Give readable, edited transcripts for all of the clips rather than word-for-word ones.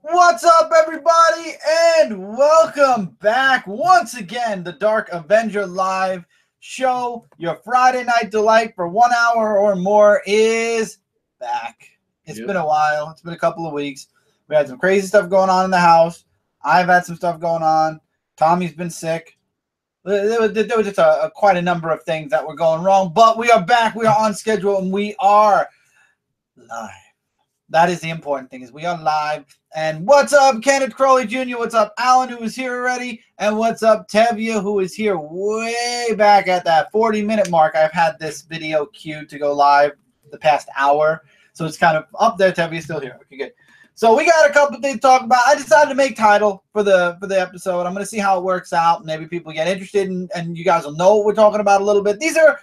What's up, everybody, and welcome back once again. The Dark Avenger live show, your Friday night delight for 1 hour or more, is back. It's been a while. It's been a couple of weeks. We had some crazy stuff going on in the house. I've had some stuff going on. Tommy's been sick. There was just quite a number of things that were going wrong, but we are back. We are on schedule, and we are live. That is the important thing, is we are live. And what's up, Kenneth Crowley Jr.? What's up, Alan, who is here already? And what's up, Tevya, who is here way back at that 40-minute mark. I've had this video queued to go live the past hour, so it's kind of up there. Tevya's still here. Okay, good. So we got a couple things to talk about. I decided to make title for the episode. I'm going to see how it works out. Maybe people get interested, and you guys will know what we're talking about a little bit. These are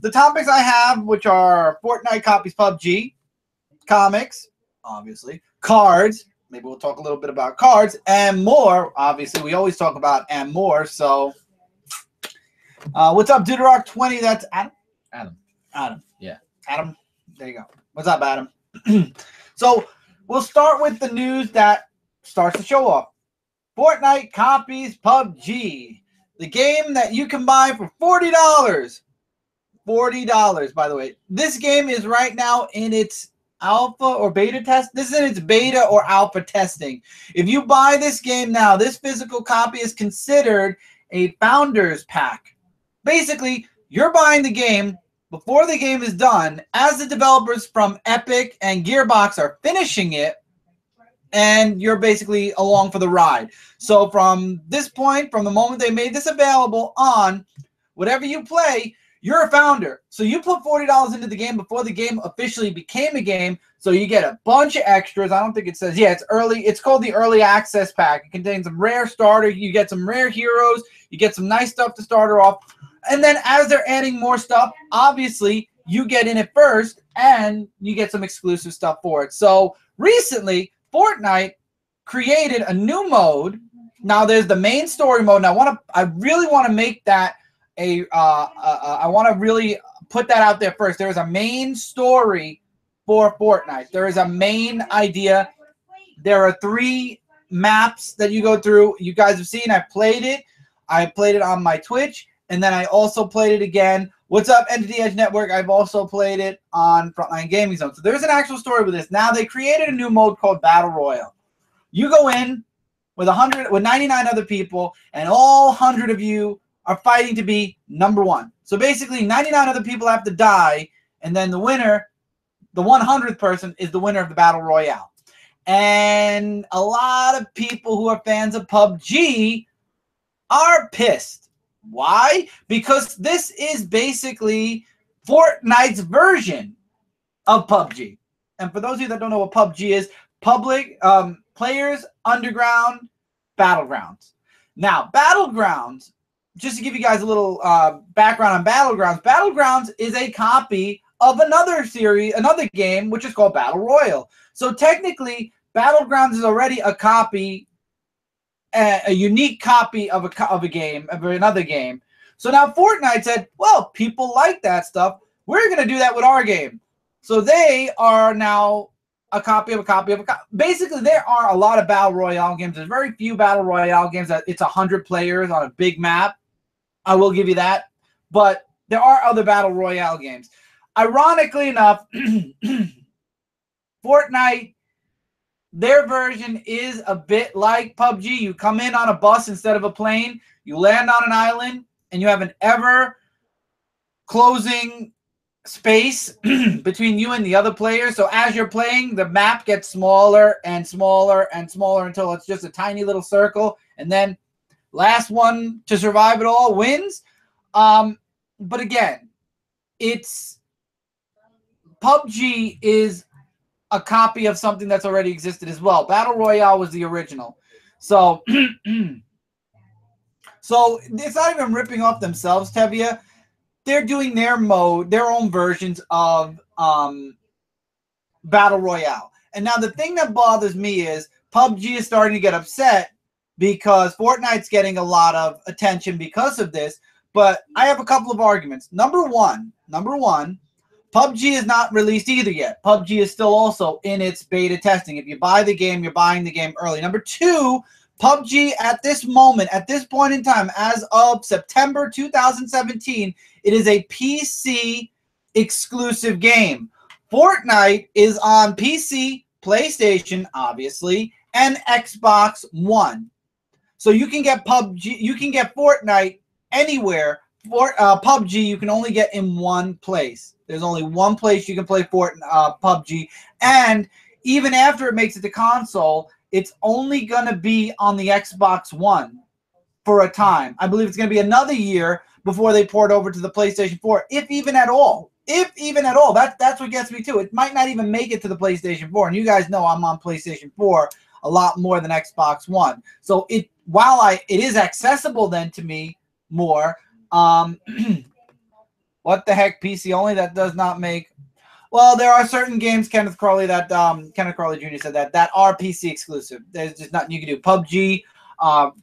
the topics I have, which are Fortnite copies PUBG, comics, obviously, cards. Maybe we'll talk a little bit about cards and more. Obviously, we always talk about and more. So, what's up, Deuterock 20? That's Adam. Adam. Yeah. Adam. There you go. What's up, Adam? So, we'll start with the news that starts the show off. Fortnite copies PUBG, the game that you can buy for $40. $40, by the way. This game is right now in its alpha or beta test. This is in its beta or alpha testing. If you buy this game now, this physical copy is considered a founder's pack. Basically, you're buying the game before the game is done, as the developers from Epic and Gearbox are finishing it, and you're basically along for the ride. So from this point, from the moment they made this available on, whatever you play, you're a founder. So you put $40 into the game before the game officially became a game. So you get a bunch of extras. I don't think it says, yeah, it's early. It's called the early access pack. It contains some rare starter. You get some rare heroes. You get some nice stuff to start her off. And then as they're adding more stuff, obviously you get in it first and you get some exclusive stuff for it. So recently, Fortnite created a new mode. Now there's the main story mode. Now I really want to make that I want to really put that out there first. There is a main story for Fortnite. There is a main idea. There are 3 maps that you go through. You guys have seen. I played it. I played it on my Twitch, and then I also played it again. What's up, Entity Edge Network? I've also played it on Frontline Gaming Zone. So there's an actual story with this. Now they created a new mode called Battle Royale. You go in with 99 other people, and all 100 of you are fighting to be number 1. So basically 99 other people have to die, and then the winner, the 100th person, is the winner of the Battle Royale. And a lot of people who are fans of PUBG are pissed. Why? Because this is basically Fortnite's version of PUBG. And for those of you that don't know what PUBG is, public players underground battlegrounds. Now, battlegrounds, just to give you guys a little background on Battlegrounds, Battlegrounds is a copy of another game, which is called Battle Royale. So technically, Battlegrounds is already a copy, a unique copy of another game. So now Fortnite said, well, people like that stuff. We're going to do that with our game. So they are now a copy of a copy of a copy. Basically, there are a lot of Battle Royale games. There's very few Battle Royale games that it's 100 players on a big map. I will give you that. But there are other Battle Royale games. Ironically enough, Fortnite, their version is a bit like PUBG. You come in on a bus instead of a plane. You land on an island, and you have an ever-closing space between you and the other players. So as you're playing, the map gets smaller and smaller and smaller until it's just a tiny little circle. And then last one to survive it all wins. But again, it's PUBG is a copy of something that's already existed as well. Battle Royale was the original. So, so it's not even ripping off themselves, Tevya. They're doing their mode, their own versions of Battle Royale. And now the thing that bothers me is PUBG is starting to get upset because Fortnite's getting a lot of attention because of this. But I have a couple of arguments. Number one, PUBG is not released either yet. PUBG is still also in its beta testing. If you buy the game, you're buying the game early. Number two, PUBG at this moment, at this point in time, as of September 2017, it is a PC exclusive game. Fortnite is on PC, PlayStation, obviously, and Xbox One. So you can get PUBG, you can get Fortnite anywhere. For PUBG, you can only get in one place. There's only one place you can play PUBG, and even after it makes it to console, it's only going to be on the Xbox One for a time. I believe it's going to be another year before they port over to the PlayStation 4, if even at all. If even at all. That's what gets me too. It might not even make it to the PlayStation 4. And you guys know I'm on PlayStation 4 a lot more than Xbox One. So while it is accessible then to me more, what the heck, PC only? That does not make... Well, there are certain games, Kenneth Crawley Jr. said that are PC exclusive. There's just nothing you can do. PUBG,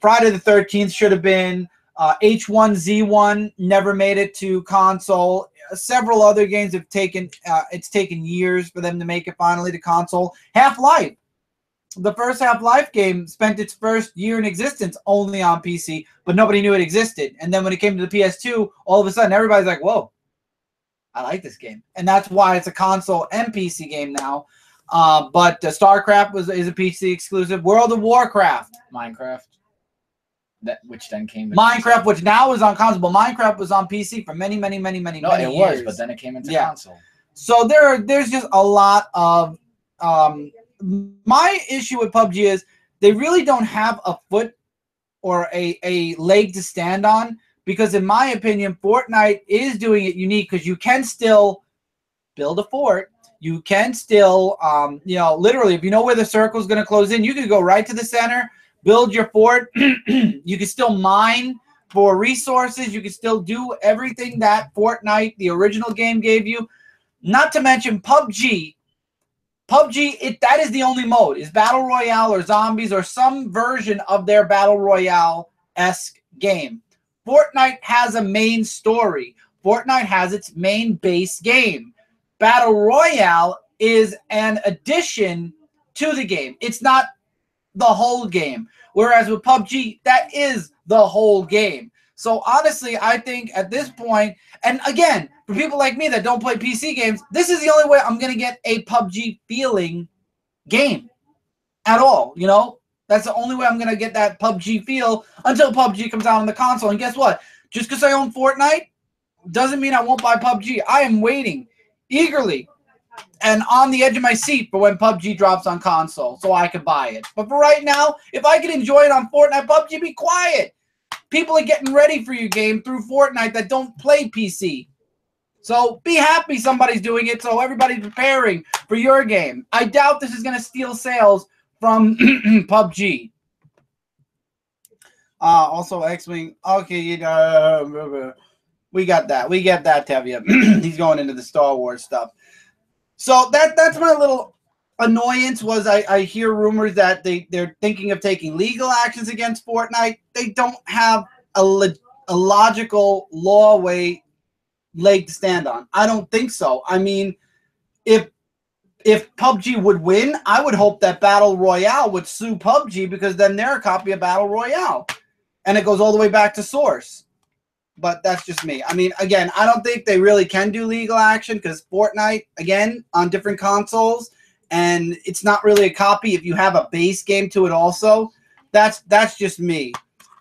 Friday the 13th should have been. H1Z1 never made it to console. Several other games have taken, it's taken years for them to make it finally to console. Half-Life. The first Half-Life game spent its first year in existence only on PC, but nobody knew it existed. And then when it came to the PS2, all of a sudden everybody's like, whoa, I like this game. And that's why it's a console and PC game now. But StarCraft is a PC exclusive. World of Warcraft. Minecraft. Which then came... Minecraft, which now is on console. But Minecraft was on PC for many years. No, it was, but then it came into console. So there's just a lot of... my issue with PUBG is they really don't have a foot or a leg to stand on, because in my opinion, Fortnite is doing it unique because you can still build a fort. You can still, literally, if you know where the circle is going to close in, you can go right to the center, build your fort. You can still mine for resources. You can still do everything that Fortnite, the original game, gave you. Not to mention PUBG. PUBG, that is the only mode, is Battle Royale or Zombies or some version of their Battle Royale-esque game. Fortnite has a main story. Fortnite has its main base game. Battle Royale is an addition to the game. It's not the whole game. Whereas with PUBG, that is the whole game. So honestly, I think at this point, and again, for people like me that don't play PC games, this is the only way I'm going to get a PUBG feeling game at all, you know? That's the only way I'm going to get that PUBG feel until PUBG comes out on the console. And guess what? Just because I own Fortnite doesn't mean I won't buy PUBG. I am waiting eagerly and on the edge of my seat for when PUBG drops on console so I can buy it. But for right now, if I can enjoy it on Fortnite, PUBG, be quiet. People are getting ready for your game through Fortnite that don't play PC. So be happy somebody's doing it so everybody's preparing for your game. I doubt this is going to steal sales from PUBG. Also, X-Wing. Okay, we got that. We get that, Tevya. He's going into the Star Wars stuff. So that's my little annoyance. Was I hear rumors that they're thinking of taking legal actions against Fortnite. They don't have a logical leg to stand on. I don't think so. I mean, if PUBG would win, I would hope that Battle Royale would sue PUBG, because then they're a copy of Battle Royale. And it goes all the way back to source. But that's just me. I mean, again, I don't think they really can do legal action, because Fortnite, again, on different consoles, and it's not really a copy if you have a base game to it also. That's just me.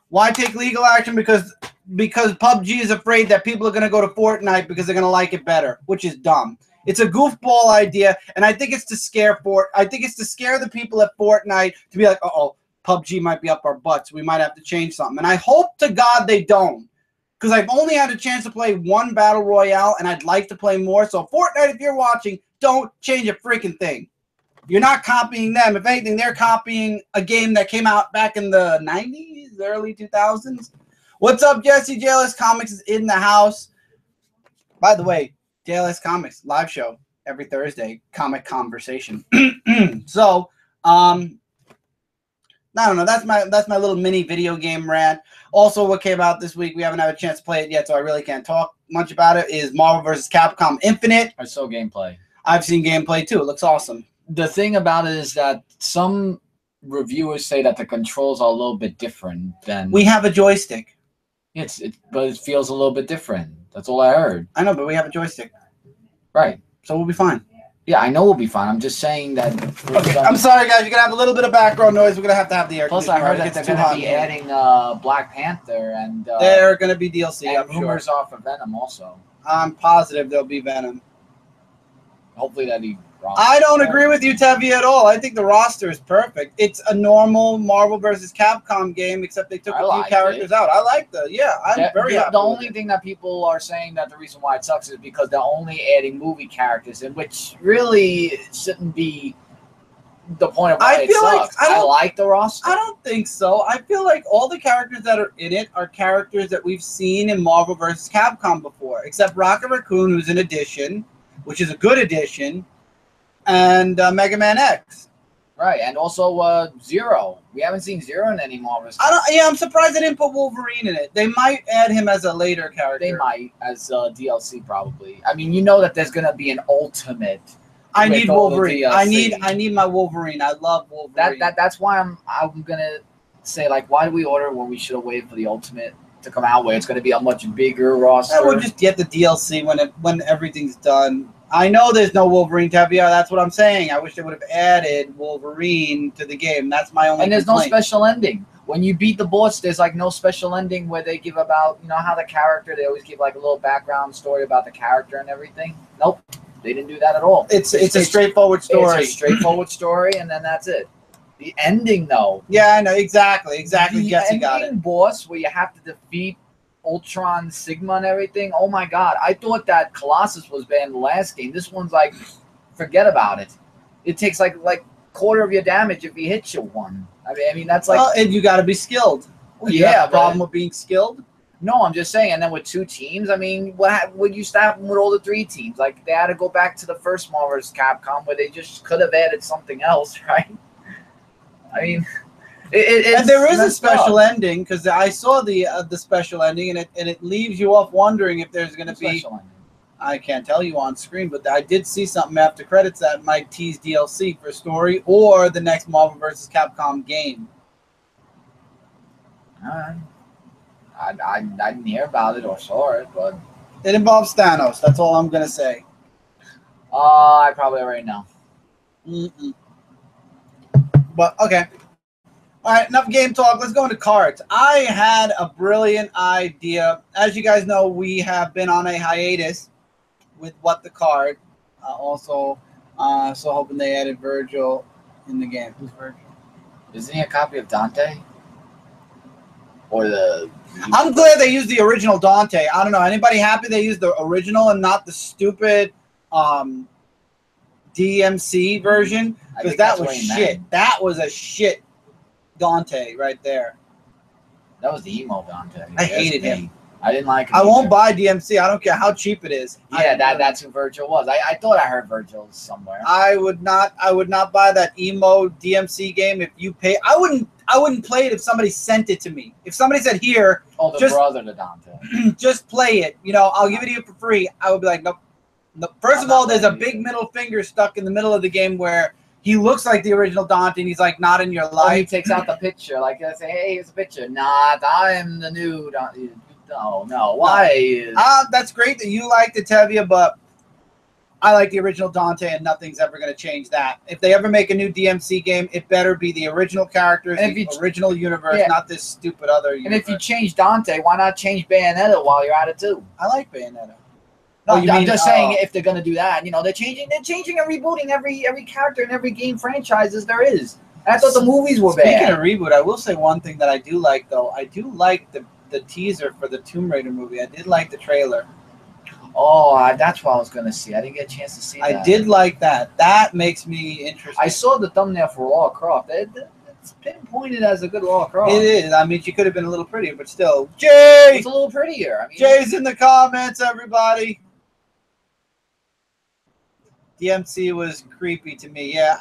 Why take legal action? Because PUBG is afraid that people are going to go to Fortnite because they're going to like it better, which is dumb. It's a goofball idea, and I think it's to scare the people at Fortnite to be like, uh-oh, PUBG might be up our butts. We might have to change something. And I hope to God they don't, because I've only had a chance to play one Battle Royale, and I'd like to play more. So Fortnite, if you're watching, don't change a freaking thing. You're not copying them. If anything, they're copying a game that came out back in the 90s, early 2000s. What's up, Jesse? JLS Comics is in the house. By the way, JLS Comics live show every Thursday, comic conversation. So, I don't know. That's my little mini video game rant. Also, what came out this week, we haven't had a chance to play it yet, so I really can't talk much about it is Marvel vs. Capcom Infinite. I saw gameplay. I've seen gameplay too. It looks awesome. The thing about it is that some reviewers say that the controls are a little bit different than. We have a joystick. But it feels a little bit different. That's all I heard. I know, but we have a joystick. Right. So we'll be fine. Yeah, I know we'll be fine. I'm just saying that. Okay, I'm sorry, guys. You're gonna have a little bit of background noise. We're gonna have the air. Plus, I heard that they're gonna be adding Black Panther and. They're gonna be DLC. And rumors are for Venom also. I'm positive there'll be Venom. Hopefully that he. I don't agree with you, Tevi, at all. I think the roster is perfect. It's a normal Marvel vs. Capcom game, except they took a few characters out. I like I'm very happy. The only thing that people are saying that the reason why it sucks is because they're only adding movie characters, in which really shouldn't be the point of why it sucks. I like the roster. I don't think so. I feel like all the characters that are in it are characters that we've seen in Marvel vs. Capcom before, except Rocket Raccoon, who's an addition, which is a good addition. And Mega Man X, right? And also Zero. We haven't seen Zero in any Marvel. I'm surprised they didn't put Wolverine in it. They might add him as a later character. They might as DLC probably. I mean, you know that there's gonna be an Ultimate. I need Wolverine. I need my Wolverine. I love Wolverine. That's why I'm gonna say, like, why do we order when we should have waited for the Ultimate to come out, where it's gonna be a much bigger roster? We'll just get the DLC when everything's done. I know there's no Wolverine, Tevia. That's what I'm saying. I wish they would have added Wolverine to the game. That's my only. And there's no special ending. When you beat the boss, there's like no special ending where they give about, you know, how the character, they always give like a little background story about the character and everything. Nope, they didn't do that at all. It's a straightforward story. It's a straightforward story, and then that's it. The ending, though. Yeah, I know exactly. Yes, you got it. The ending boss where you have to defeat Ultron, Sigma, and everything. Oh my God! I thought that Colossus was banned in the last game. This one's like, forget about it. It takes like quarter of your damage if he hits you one. I mean that's like. Well, and you got to be skilled. You have a problem with being skilled? No, I'm just saying. And then with 2 teams, I mean, what would you stop with all the 3 teams? Like they had to go back to the first Marvel vs. Capcom where they just could have added something else, right? I mean. And there is a special ending, because I saw the special ending, and it leaves you off wondering if there's going to be. I can't tell you on screen, but I did see something after credits that might tease DLC for story or the next Marvel vs. Capcom game. I didn't hear about it or saw it, but it involves Thanos. That's all I'm going to say. I probably already know. But okay. All right, enough game talk. Let's go into cards. I had a brilliant idea. As you guys know, we have been on a hiatus with What the Card. So hoping they added Virgil in the game. Who's Virgil? Isn't he a copy of Dante? Or I'm glad they used the original Dante. I don't know. Anybody happy they used the original and not the stupid DMC version? Because that was shit. That was a shit Dante right there. That was the emo Dante. I hated him. I didn't like him. I won't buy DMC. I don't care how cheap it is. Yeah, that's who Virgil was. I thought I heard Virgil somewhere. I would not buy that emo DMC game if you pay. I wouldn't play it if somebody sent it to me. If somebody said, "Here, brother to Dante, just play it," I'll give it to you for free. I would be like, nope. First of all, there's a big middle finger stuck in the middle of the game where he looks like the original Dante, and he's like, not in your life. He takes out the picture. Like, I say, hey, here's a picture. Not, I'm the new Dante. No. Why? That's great that you liked it, Tevia, but I like the original Dante, and nothing's ever going to change that. If they ever make a new DMC game, it better be the original characters, the original universe, not this stupid other universe. And if you change Dante, why not change Bayonetta while you're at it, too? I like Bayonetta. No, I'm just saying if they're gonna do that, they're changing and rebooting every character in every game franchises there is. And I thought the movies were bad. Speaking of reboot, I will say one thing that I do like though. I do like the teaser for the Tomb Raider movie. I did like the trailer. Oh, that's what I was gonna see. I didn't get a chance to see that. I did like that. That makes me interested. I saw the thumbnail for Lara Croft. It's pinpointed as a good Lara Croft. It is. I mean, she could have been a little prettier, but still. Jay! It's a little prettier. I mean, Jay's in the comments, everybody. DMC was creepy to me. Yeah,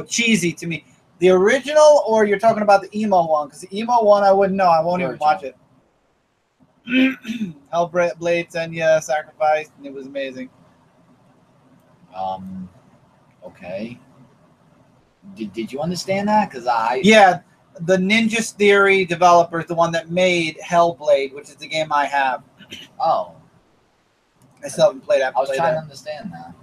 cheesy to me. The original, or you're talking about the emo one? Because the emo one, I wouldn't know. I won't even watch it. Hellblade Senya sacrificed, and it was amazing. Okay. Did you understand that? Because Yeah, the Ninja Theory developer is the one that made Hellblade, which is the game I have. Oh. I still haven't played that. I was trying to understand that.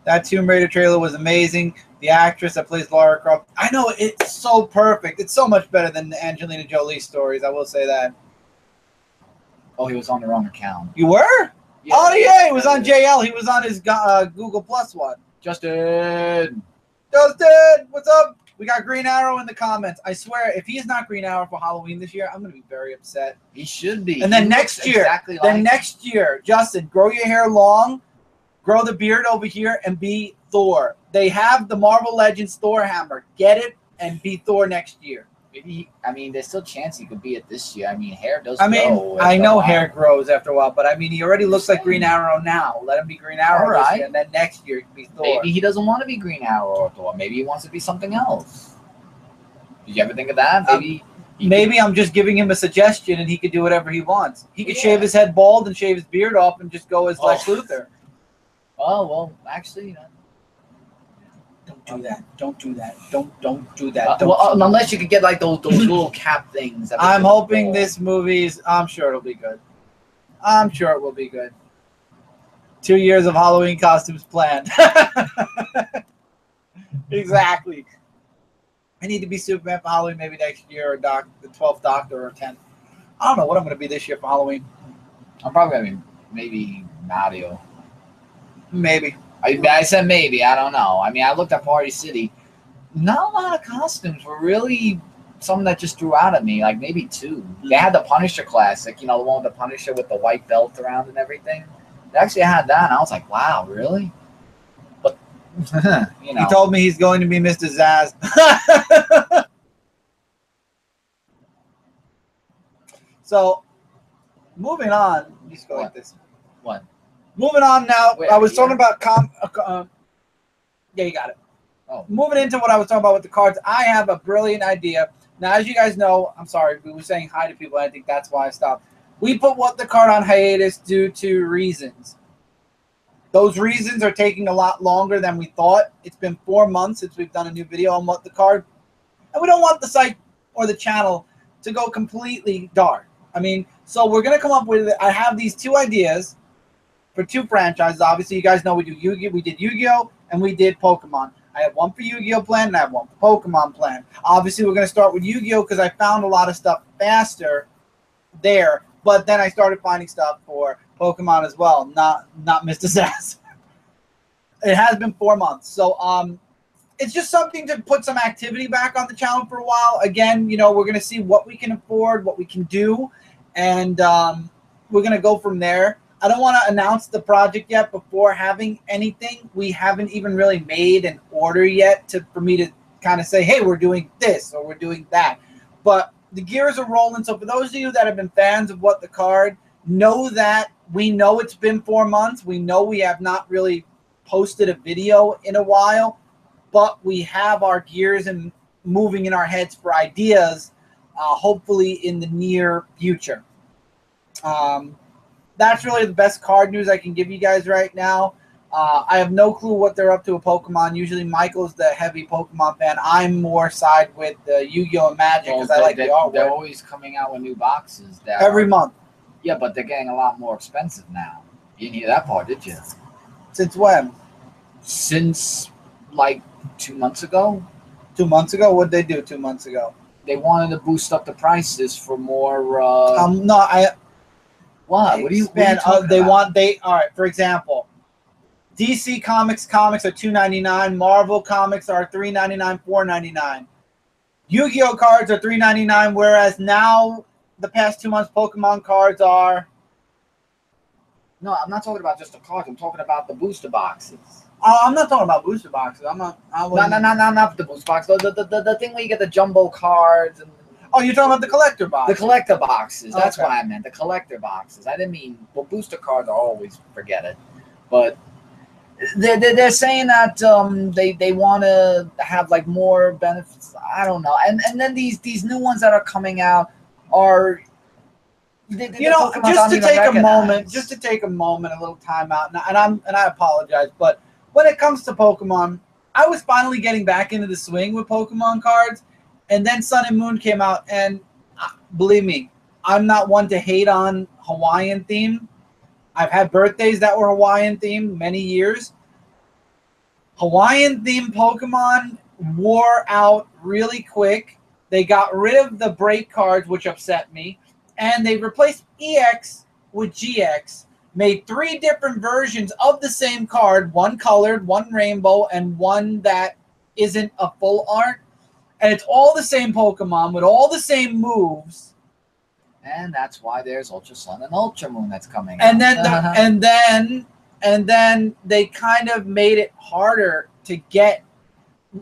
That Tomb Raider trailer was amazing. The actress that plays Lara Croft, I know it's so perfect. It's so much better than the Angelina Jolie stories. I will say that. Oh, he was on the wrong account. You were? Yeah, oh yeah, he was on JL. He was on his Google Plus one. Justin, what's up? We got Green Arrow in the comments. I swear, if he's not Green Arrow for Halloween this year, I'm gonna be very upset. He should be. And then next year, Justin, grow your hair long, grow the beard over here, and be Thor. They have the Marvel Legends Thor hammer. Get it and be Thor next year. Maybe, I mean, there's still a chance he could be it this year. I mean, hair does. I mean, I know hair grows after a while, but I mean, he already looks like Green Arrow now. Let him be Green Arrow this year, and then next year he can be Thor. Maybe he doesn't want to be Green Arrow or Thor. Maybe he wants to be something else. Did you ever think of that? Maybe I'm just giving him a suggestion, and he could do whatever he wants. He could shave his head bald and shave his beard off, and just go as Lex Luthor. Oh well, actually, don't do that. Don't do that. Don't do that. Unless you could get like those little cap things. I'm hoping this movie's. I'm sure it'll be good. I'm sure it will be good. 2 years of Halloween costumes planned. Exactly. I need to be Superman for Halloween maybe next year, or the 12th Doctor, or 10th. I don't know what I'm going to be this year for Halloween. I'm probably going to be maybe Mario. Maybe. I said maybe. I don't know. I mean, I looked at Party City. Not a lot of costumes were really something that just threw out at me. Like maybe 2. They had the Punisher classic. You know, the one with the Punisher with the white belt around and everything. They actually had that, and I was like, wow, really? But, you know. He told me he's going to be Mr. Zaz. So, moving on. Let's go like this. What? Moving on now. Wait, I was talking about yeah, you got it. Oh. Moving into what I was talking about with the cards, I have a brilliant idea. Now, as you guys know, I'm sorry, we were saying hi to people. I think that's why I stopped. We put What the Card on hiatus due to reasons. Those reasons are taking a lot longer than we thought. It's been 4 months since we've done a new video on What the Card. And we don't want the site or the channel to go completely dark. I mean, so we're going to come up with, I have these 2 ideas for 2 franchises. Obviously, you guys know we do Yu-Gi-Oh! We did Yu-Gi-Oh! And we did Pokemon. I have one for Yu-Gi-Oh! Plan, and I have one for Pokemon Plan. Obviously, we're going to start with Yu-Gi-Oh! Because I found a lot of stuff faster there. But then I started finding stuff for Pokemon as well, not Mr. Sass. It has been 4 months. So it's just something to put some activity back on the channel for a while. Again, you know, we're going to see what we can afford, what we can do, and we're going to go from there. I don't want to announce the project yet before having anything. We haven't even really made an order yet for me to kind of say, hey, we're doing this or we're doing that. But the gears are rolling. So for those of you that have been fans of What the Card, know that we know it's been 4 months. We know we have not really posted a video in a while, but we have our gears and moving in our heads for ideas, hopefully in the near future. That's really the best card news I can give you guys right now. I have no clue what they're up to with Pokemon. Usually Michael's the heavy Pokemon fan. I'm more side with Yu-Gi-Oh! And Magic because I like the artwork. They're always coming out with new boxes. Every month. Yeah, but they're getting a lot more expensive now. You didn't hear that part, did you? Since when? Since, like, 2 months ago. 2 months ago? What did they do 2 months ago? They wanted to boost up the prices for more... What? What are you talking about? All right, for example, DC Comics are $2.99. Marvel comics are $3.99, $4.99. Yu-Gi-Oh! Cards are $3.99, whereas now, the past 2 months, Pokemon cards are... No, I'm not talking about just the cards. I'm talking about the booster boxes. I'm not talking about booster boxes. Not the booster box. The thing where you get the jumbo cards and... Oh, you're talking about the collector boxes. The collector boxes. That's what I meant. The collector boxes. I didn't mean... Well, booster cards are always... Forget it. But they're saying that they want to have, like, more benefits. I don't know. And then these new ones that are coming out are... You know, just to take a moment, a little time out, and I apologize, but when it comes to Pokemon, I was finally getting back into the swing with Pokemon cards, and then Sun and Moon came out, and believe me, I'm not one to hate on Hawaiian theme. I've had birthdays that were Hawaiian themed many years. Hawaiian themed Pokemon wore out really quick. They got rid of the break cards, which upset me, and they replaced EX with GX, made 3 different versions of the same card, one colored, one rainbow, and one that isn't a full art. And it's all the same Pokemon with all the same moves. And that's why there's Ultra Sun and Ultra Moon that's coming and out. Then and then they kind of made it harder to get,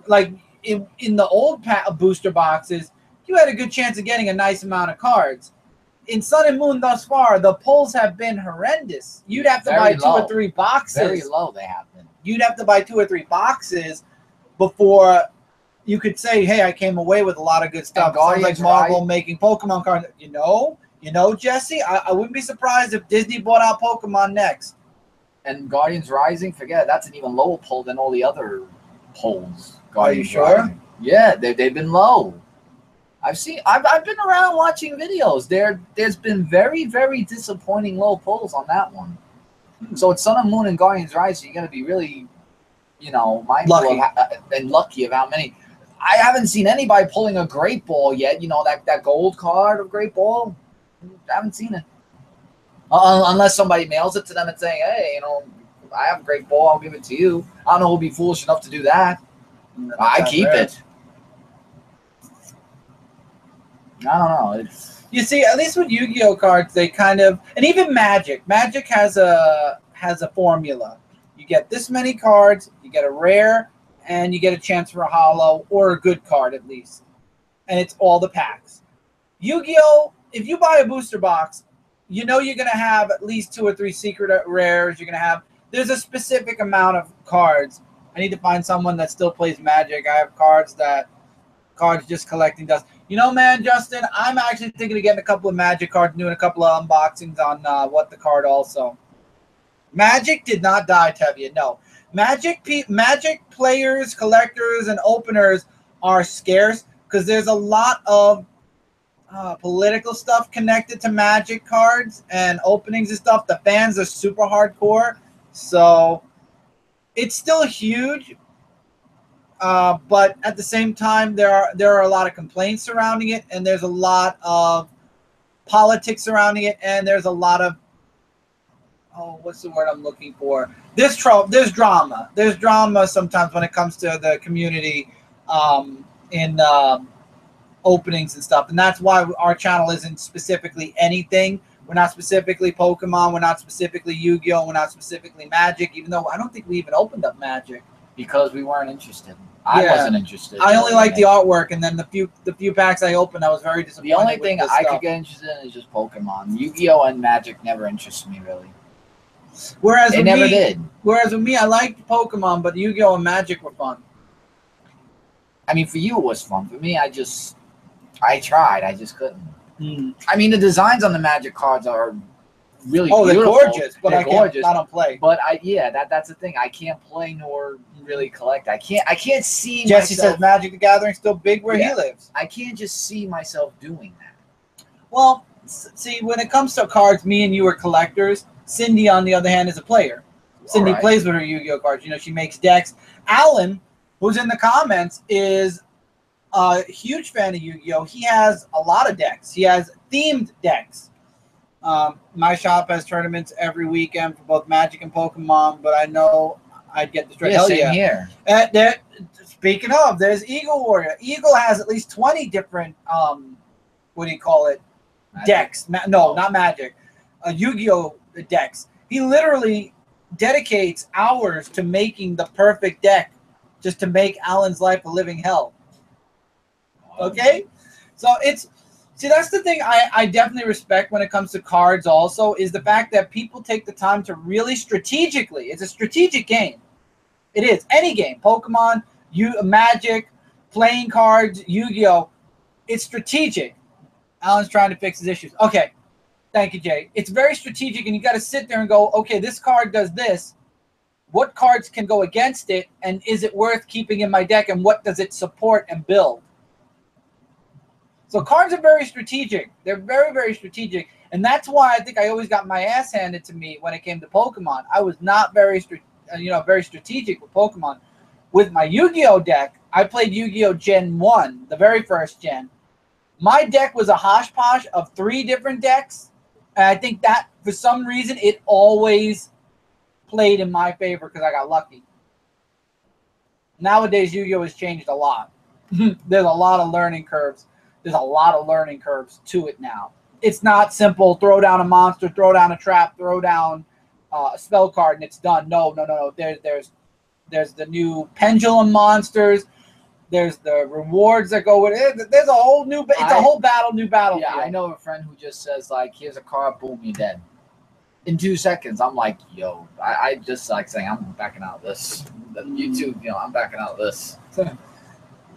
like in the old booster boxes, you had a good chance of getting a nice amount of cards. In Sun and Moon thus far, the pulls have been horrendous. You'd have to buy 2 or 3 boxes. Very low they have been. You'd have to buy 2 or 3 boxes before you could say, hey, I came away with a lot of good stuff. Sounds like Marvel making Pokemon cards. You know, Jesse, I wouldn't be surprised if Disney bought out Pokemon next. And Guardians Rising, forget it, that's an even lower pull than all the other pulls. Are you sure? Rising. Yeah, they've been low. I've been around watching videos. There's been very, very disappointing low pulls on that one. So it's Sun and Moon and Guardians Rising. You got to be really, mindful and lucky of how many. I haven't seen anybody pulling a Great Ball yet. You know, that gold card of Great Ball. I haven't seen it. Unless somebody mails it to them and saying, hey, I have a Great Ball, I'll give it to you. I don't know who'll be foolish enough to do that. I keep it. I don't know. You see, at least with Yu-Gi-Oh cards, they kind of, and even Magic. Magic has a formula. You get this many cards, you get a rare, and you get a chance for a holo or a good card at least. And it's all the packs. Yu-Gi-Oh, if you buy a booster box, you're going to have at least 2 or 3 secret rares. You're going to have, there's a specific amount of cards. I need to find someone that still plays Magic. I have cards just collecting dust. You know, man, Justin, I'm actually thinking of getting a couple of Magic cards, doing a couple of unboxings on What the Card also. Magic did not die, Tevye. No. Magic players, collectors, and openers are scarce because there's a lot of political stuff connected to Magic cards and openings and stuff. The fans are super hardcore. So it's still huge. But at the same time, there are a lot of complaints surrounding it, and there's a lot of politics surrounding it, and there's a lot of what's the word I'm looking for? There's drama. There's drama sometimes when it comes to the community in openings and stuff, and that's why our channel isn't specifically anything. We're not specifically Pokemon. We're not specifically Yu-Gi-Oh. We're not specifically Magic, even though I don't think we even opened up Magic. Because we weren't interested. I wasn't interested. I only liked the artwork, and then the few packs I opened, I was very disappointed. The only thing I could get interested in is just Pokemon. Yu-Gi-Oh and Magic never interested me really. Whereas it never did. Whereas with me, I liked Pokemon, but Yu-Gi-Oh and Magic were fun. I mean, for you it was fun. For me, I tried. I just couldn't. I mean, the designs on the Magic cards are really beautiful. They're gorgeous, but I don't play. But that's the thing. I can't play nor really collect. I can't see Jesse myself. says Magic the Gathering's still big where he lives. I can't just see myself doing that. Well, see, when it comes to cards, me and you are collectors. Cindy, on the other hand, is a player. Cindy plays with her Yu-Gi-Oh cards. She makes decks. Alan, who's in the comments, is a huge fan of Yu-Gi-Oh. He has a lot of decks. He has themed decks. My shop has tournaments every weekend for both Magic and Pokemon, but I know I'd get destroyed. Yeah, same here. Speaking of, there's Eagle Warrior. Eagle has at least 20 different, what do you call it, Magic. Decks. No, not Magic. Yu-Gi-Oh decks. He literally dedicates hours to making the perfect deck just to make Alan's life a living hell. Okay? So see, that's the thing I definitely respect when it comes to cards also, is the fact that people take the time to really strategically, it's a strategic game. It is. Any game. Pokemon, Magic, playing cards, Yu-Gi-Oh! It's strategic. Alan's trying to fix his issues. Okay. Thank you, Jay. It's very strategic, and you got to sit there and go, okay, this card does this. What cards can go against it, and is it worth keeping in my deck, and what does it support and build? So cards are very strategic. They're very, very strategic, and that's why I think I always got my ass handed to me when it came to Pokemon. I was not very strategic with Pokemon. With my Yu-Gi-Oh deck, I played Yu-Gi-Oh Gen 1, the very first gen. My deck was a hodgepodge of 3 different decks, and I think that, for some reason, it always played in my favor because I got lucky. Nowadays, Yu-Gi-Oh has changed a lot. There's a lot of learning curves. There's a lot of learning curves to it now. It's not simple, throw down a monster, throw down a trap, throw down a spell card, and it's done. No. There's the new pendulum monsters. There's the rewards that go with it. There's a whole new. It's a whole new battle. Yeah, I know a friend who just says like, "Here's a card, boom, you're dead." In 2 seconds, I'm like, "Yo," I just like saying, "I'm backing out of this." YouTube, I'm backing out of this.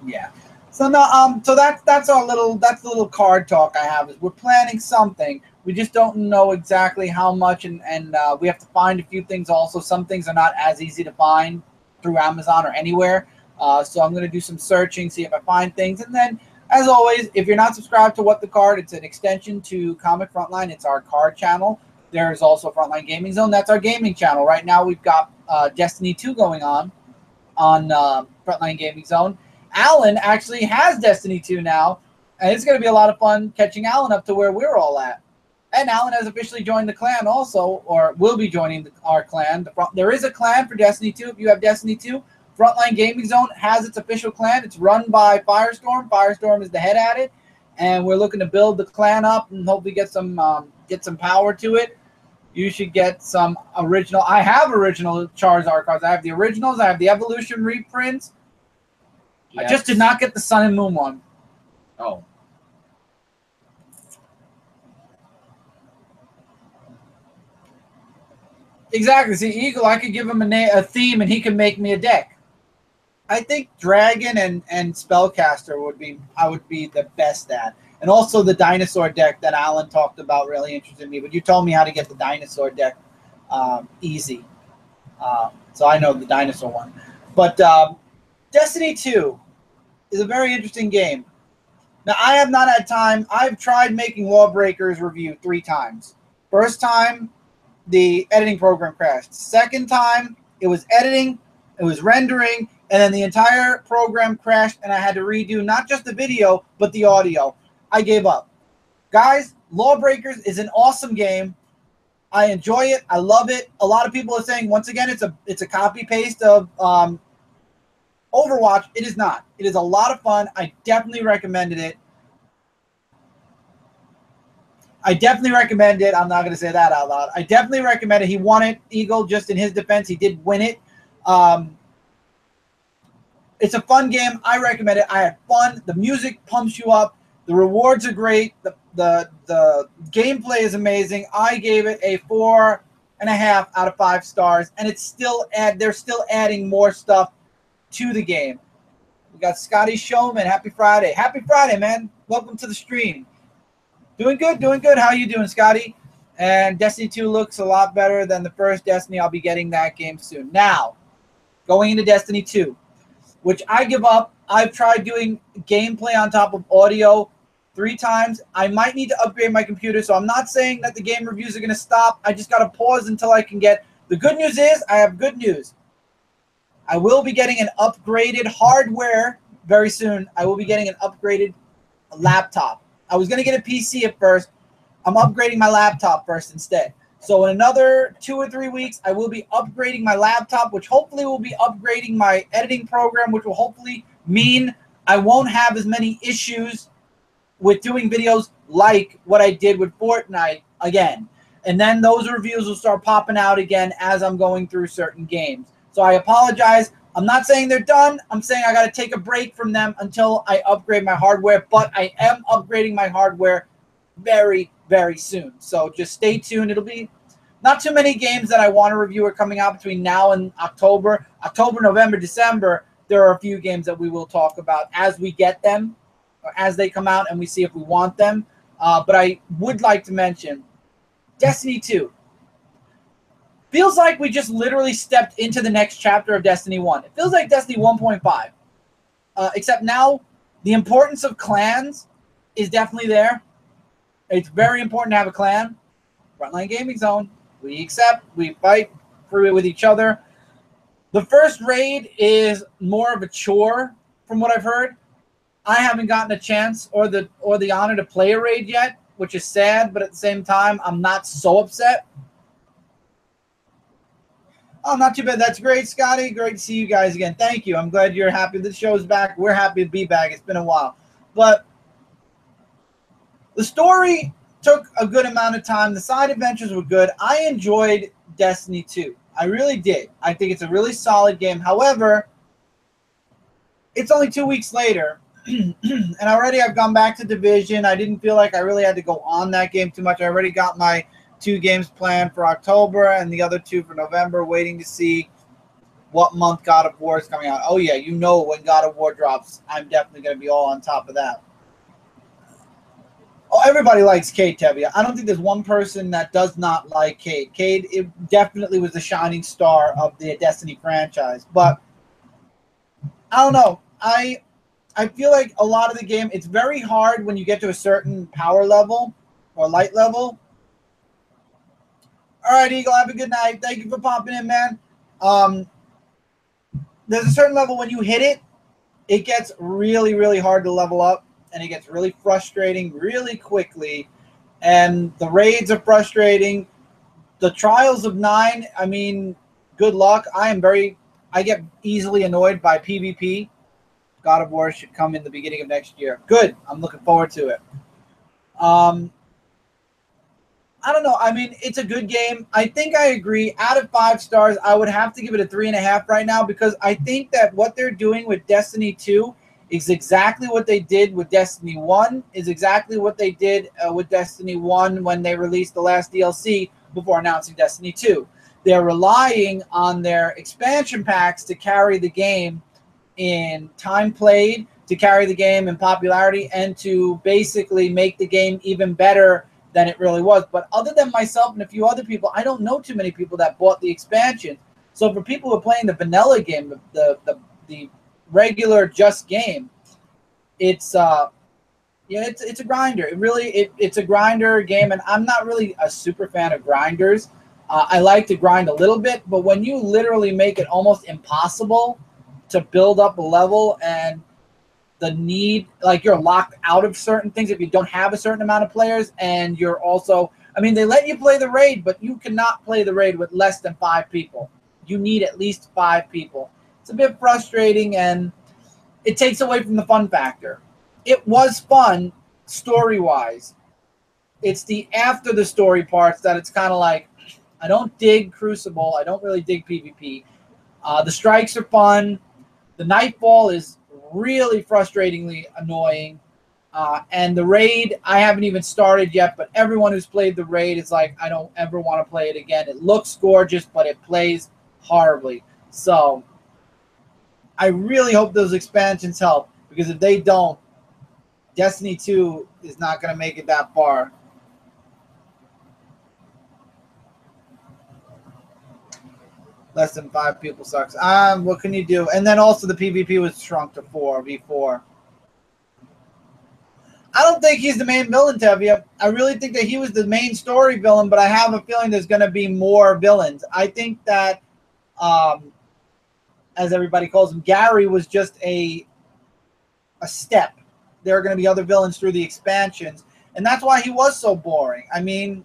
Yeah. So no, so that's our little card talk I have. Is we're planning something. We just don't know exactly how much, and we have to find a few things. Also, some things are not as easy to find through Amazon or anywhere. So I'm going to do some searching, see if I find things. And then, as always, if you're not subscribed to What the Card, it's an extension to Comic Frontline. It's our card channel. There's also Frontline Gaming Zone. That's our gaming channel. Right now, we've got Destiny 2 going on Frontline Gaming Zone. Alan actually has Destiny 2 now, and it's going to be a lot of fun catching Alan up to where we're all at. And Alan has officially joined the clan also, or will be joining our clan. There is a clan for Destiny 2 if you have Destiny 2. Frontline Gaming Zone has its official clan. It's run by Firestorm. Firestorm is the head at it, and we're looking to build the clan up and hopefully get some power to it. You should get some original. I have original Charizard cards. I have the originals. I have the Evolution reprints. Yes. I just did not get the Sun and Moon one. Oh. Exactly. See, Eagle, I could give him a theme, and he can make me a deck. I think Dragon and Spellcaster would be the best at. And also the dinosaur deck that Alan talked about really interested me. But you told me how to get the dinosaur deck easy. So I know the dinosaur one. But Destiny 2 is a very interesting game. Now, I have not had time. I've tried making Lawbreakers review 3 times. First time, the editing program crashed. Second time, it was editing, it was rendering, and then the entire program crashed, and I had to redo not just the video, but the audio. I gave up. Guys, Lawbreakers is an awesome game. I enjoy it. I love it. A lot of people are saying, once again, it's a copy-paste of Overwatch. It is not. It is a lot of fun. I definitely recommended it. I definitely recommend it. I'm not going to say that out loud. I definitely recommend it. He won it, Eagle, just in his defense. He did win it. It's a fun game. I recommend it. I had fun. The music pumps you up. The rewards are great. The gameplay is amazing. I gave it a 4.5 out of 5 stars, and it's still they're still adding more stuff to the game. We got Scotty Showman. Happy Friday. Happy Friday, man. Welcome to the stream. Doing good, doing good. How you doing, Scotty? And Destiny 2 looks a lot better than the first Destiny. I'll be getting that game soon. Now, going into Destiny 2, which I give up. I've tried doing gameplay on top of audio 3 times. I might need to upgrade my computer, so I'm not saying that the game reviews are going to stop. I just got to pause until I can get... The good news is I have good news. I will be getting an upgraded hardware very soon. I will be getting an upgraded laptop. I was going to get a PC at first. I'm upgrading my laptop first instead. So in another 2 or 3 weeks, I will be upgrading my laptop, which hopefully will be upgrading my editing program, which will hopefully mean I won't have as many issues with doing videos like what I did with Fortnite again. And then those reviews will start popping out again as I'm going through certain games. So I apologize. I'm not saying they're done. I'm saying I got to take a break from them until I upgrade my hardware. But I am upgrading my hardware very, very soon. So just stay tuned. It'll be not too many games that I want to review are coming out between now and October. October, November, December, there are a few games that we will talk about as we get them, or as they come out and we see if we want them. But I would like to mention Destiny 2. Feels like we just literally stepped into the next chapter of Destiny 1. It feels like Destiny 1.5. Except now, the importance of clans is definitely there. It's very important to have a clan. Frontline Gaming Zone. We accept. We fight through it with each other. The first raid is more of a chore, from what I've heard. I haven't gotten a chance or the honor to play a raid yet, which is sad, but at the same time, I'm not so upset. Oh, not too bad. That's great, Scotty. Great to see you guys again. Thank you. I'm glad you're happy the show's back. We're happy to be back. It's been a while. But the story took a good amount of time. The side adventures were good. I enjoyed Destiny 2. I really did. I think it's a really solid game. However, it's only 2 weeks later, and already I've gone back to Division. I didn't feel like I really had to go on that game too much. I already got my 2 games planned for October and the other 2 for November, waiting to see what month God of War is coming out. Oh, yeah, you know when God of War drops, I'm definitely going to be all on top of that. Oh, everybody likes Cade, Tevia. I don't think there's one person that does not like Cade. Cade, it definitely was the shining star of the Destiny franchise. But I don't know. I feel like a lot of the game, it's very hard when you get to a certain power level or light level. All right, Eagle, have a good night. Thank you for popping in, man. There's a certain level when you hit it, it gets really, really hard to level up. And it gets really frustrating really quickly. And the raids are frustrating. The Trials of 9, I mean, good luck. I get easily annoyed by PvP. God of War should come in the beginning of next year. Good. I'm looking forward to it. I don't know. I mean, it's a good game. I think I agree. Out of 5 stars, I would have to give it a 3.5 right now because I think that what they're doing with Destiny 2 is exactly what they did with Destiny 1, is exactly what they did with Destiny 1 when they released the last DLC before announcing Destiny 2. They're relying on their expansion packs to carry the game in time played, to carry the game in popularity, and to basically make the game even better than it really was. But other than myself and a few other people, I don't know too many people that bought the expansion. So for people who are playing the vanilla game, the regular just game, it's it's a grinder. It's a grinder game, and I'm not really a super fan of grinders. I like to grind a little bit, but when you literally make it almost impossible to build up a level, and the need, like, you're locked out of certain things if you don't have a certain amount of players, and you're also, I mean, they let you play the raid, but you cannot play the raid with less than 5 people. You need at least 5 people. It's a bit frustrating, and it takes away from the fun factor. It was fun story-wise. It's the after the story parts that it's kind of like, I don't dig Crucible. I don't really dig PvP. The strikes are fun. The Nightfall is really frustratingly annoying. And the raid, I haven't even started yet, but everyone who's played the raid is like, I don't ever want to play it again. It looks gorgeous, but it plays horribly. So I really hope those expansions help, because if they don't, Destiny 2 is not going to make it that far. Less than 5 people sucks. What can you do? And then also the PvP was shrunk to 4v4. I don't think he's the main villain, Tevia. I really think that he was the main story villain, but I have a feeling there's going to be more villains. I think that, as everybody calls him, Gary was just a step. There are going to be other villains through the expansions, and that's why he was so boring. I mean,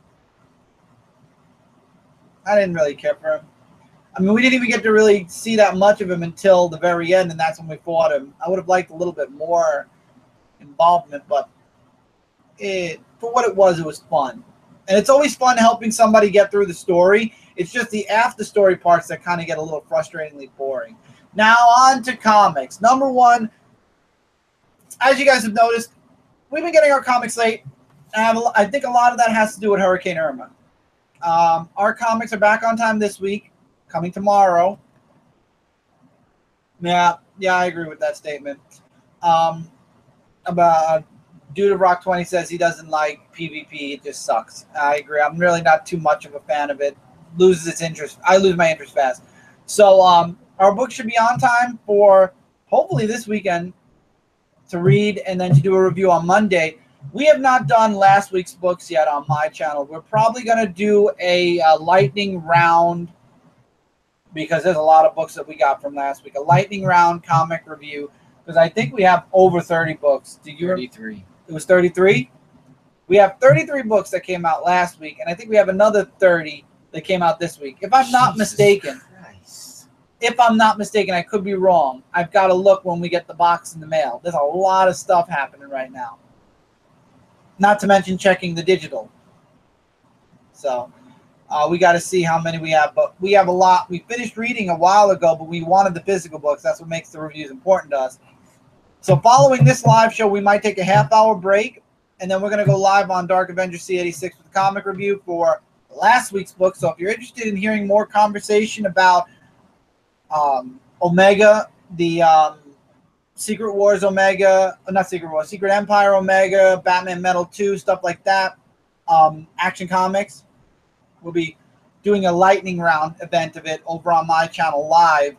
I didn't really care for him. I mean, we didn't even get to really see that much of him until the very end, and that's when we fought him. I would have liked a little bit more involvement, but for what it was fun. And it's always fun helping somebody get through the story. It's just the after story parts that kind of get a little frustratingly boring. Now on to comics. Number 1, as you guys have noticed, we've been getting our comics late. I think a lot of that has to do with Hurricane Irma. Our comics are back on time this week, coming tomorrow. Yeah, I agree with that statement. About Dude of Rock 20 says he doesn't like PvP. It just sucks. I agree. I'm really not too much of a fan of it. Loses its interest. I lose my interest fast. So our book should be on time for hopefully this weekend to read and then to do a review on Monday. We have not done last week's books yet on my channel. We're probably going to do a lightning round because there's a lot of books that we got from last week. A lightning round comic review because I think we have over 30 books. Did you? 33. It was 33? We have 33 books that came out last week, and I think we have another 30 that came out this week. If I'm not mistaken, I could be wrong. I've got to look when we get the box in the mail. There's a lot of stuff happening right now. Not to mention checking the digital. So we got to see how many we have, but we have a lot. We finished reading a while ago, but we wanted the physical books. That's what makes the reviews important to us. So following this live show, we might take a half-hour break, and then we're going to go live on Dark Avenger C86 with a comic review for last week's book. So if you're interested in hearing more conversation about Omega, the Secret Wars Omega, not Secret Wars, Secret Empire Omega, Batman Metal 2, stuff like that, Action Comics, we'll be doing a lightning round event of it over on my channel live.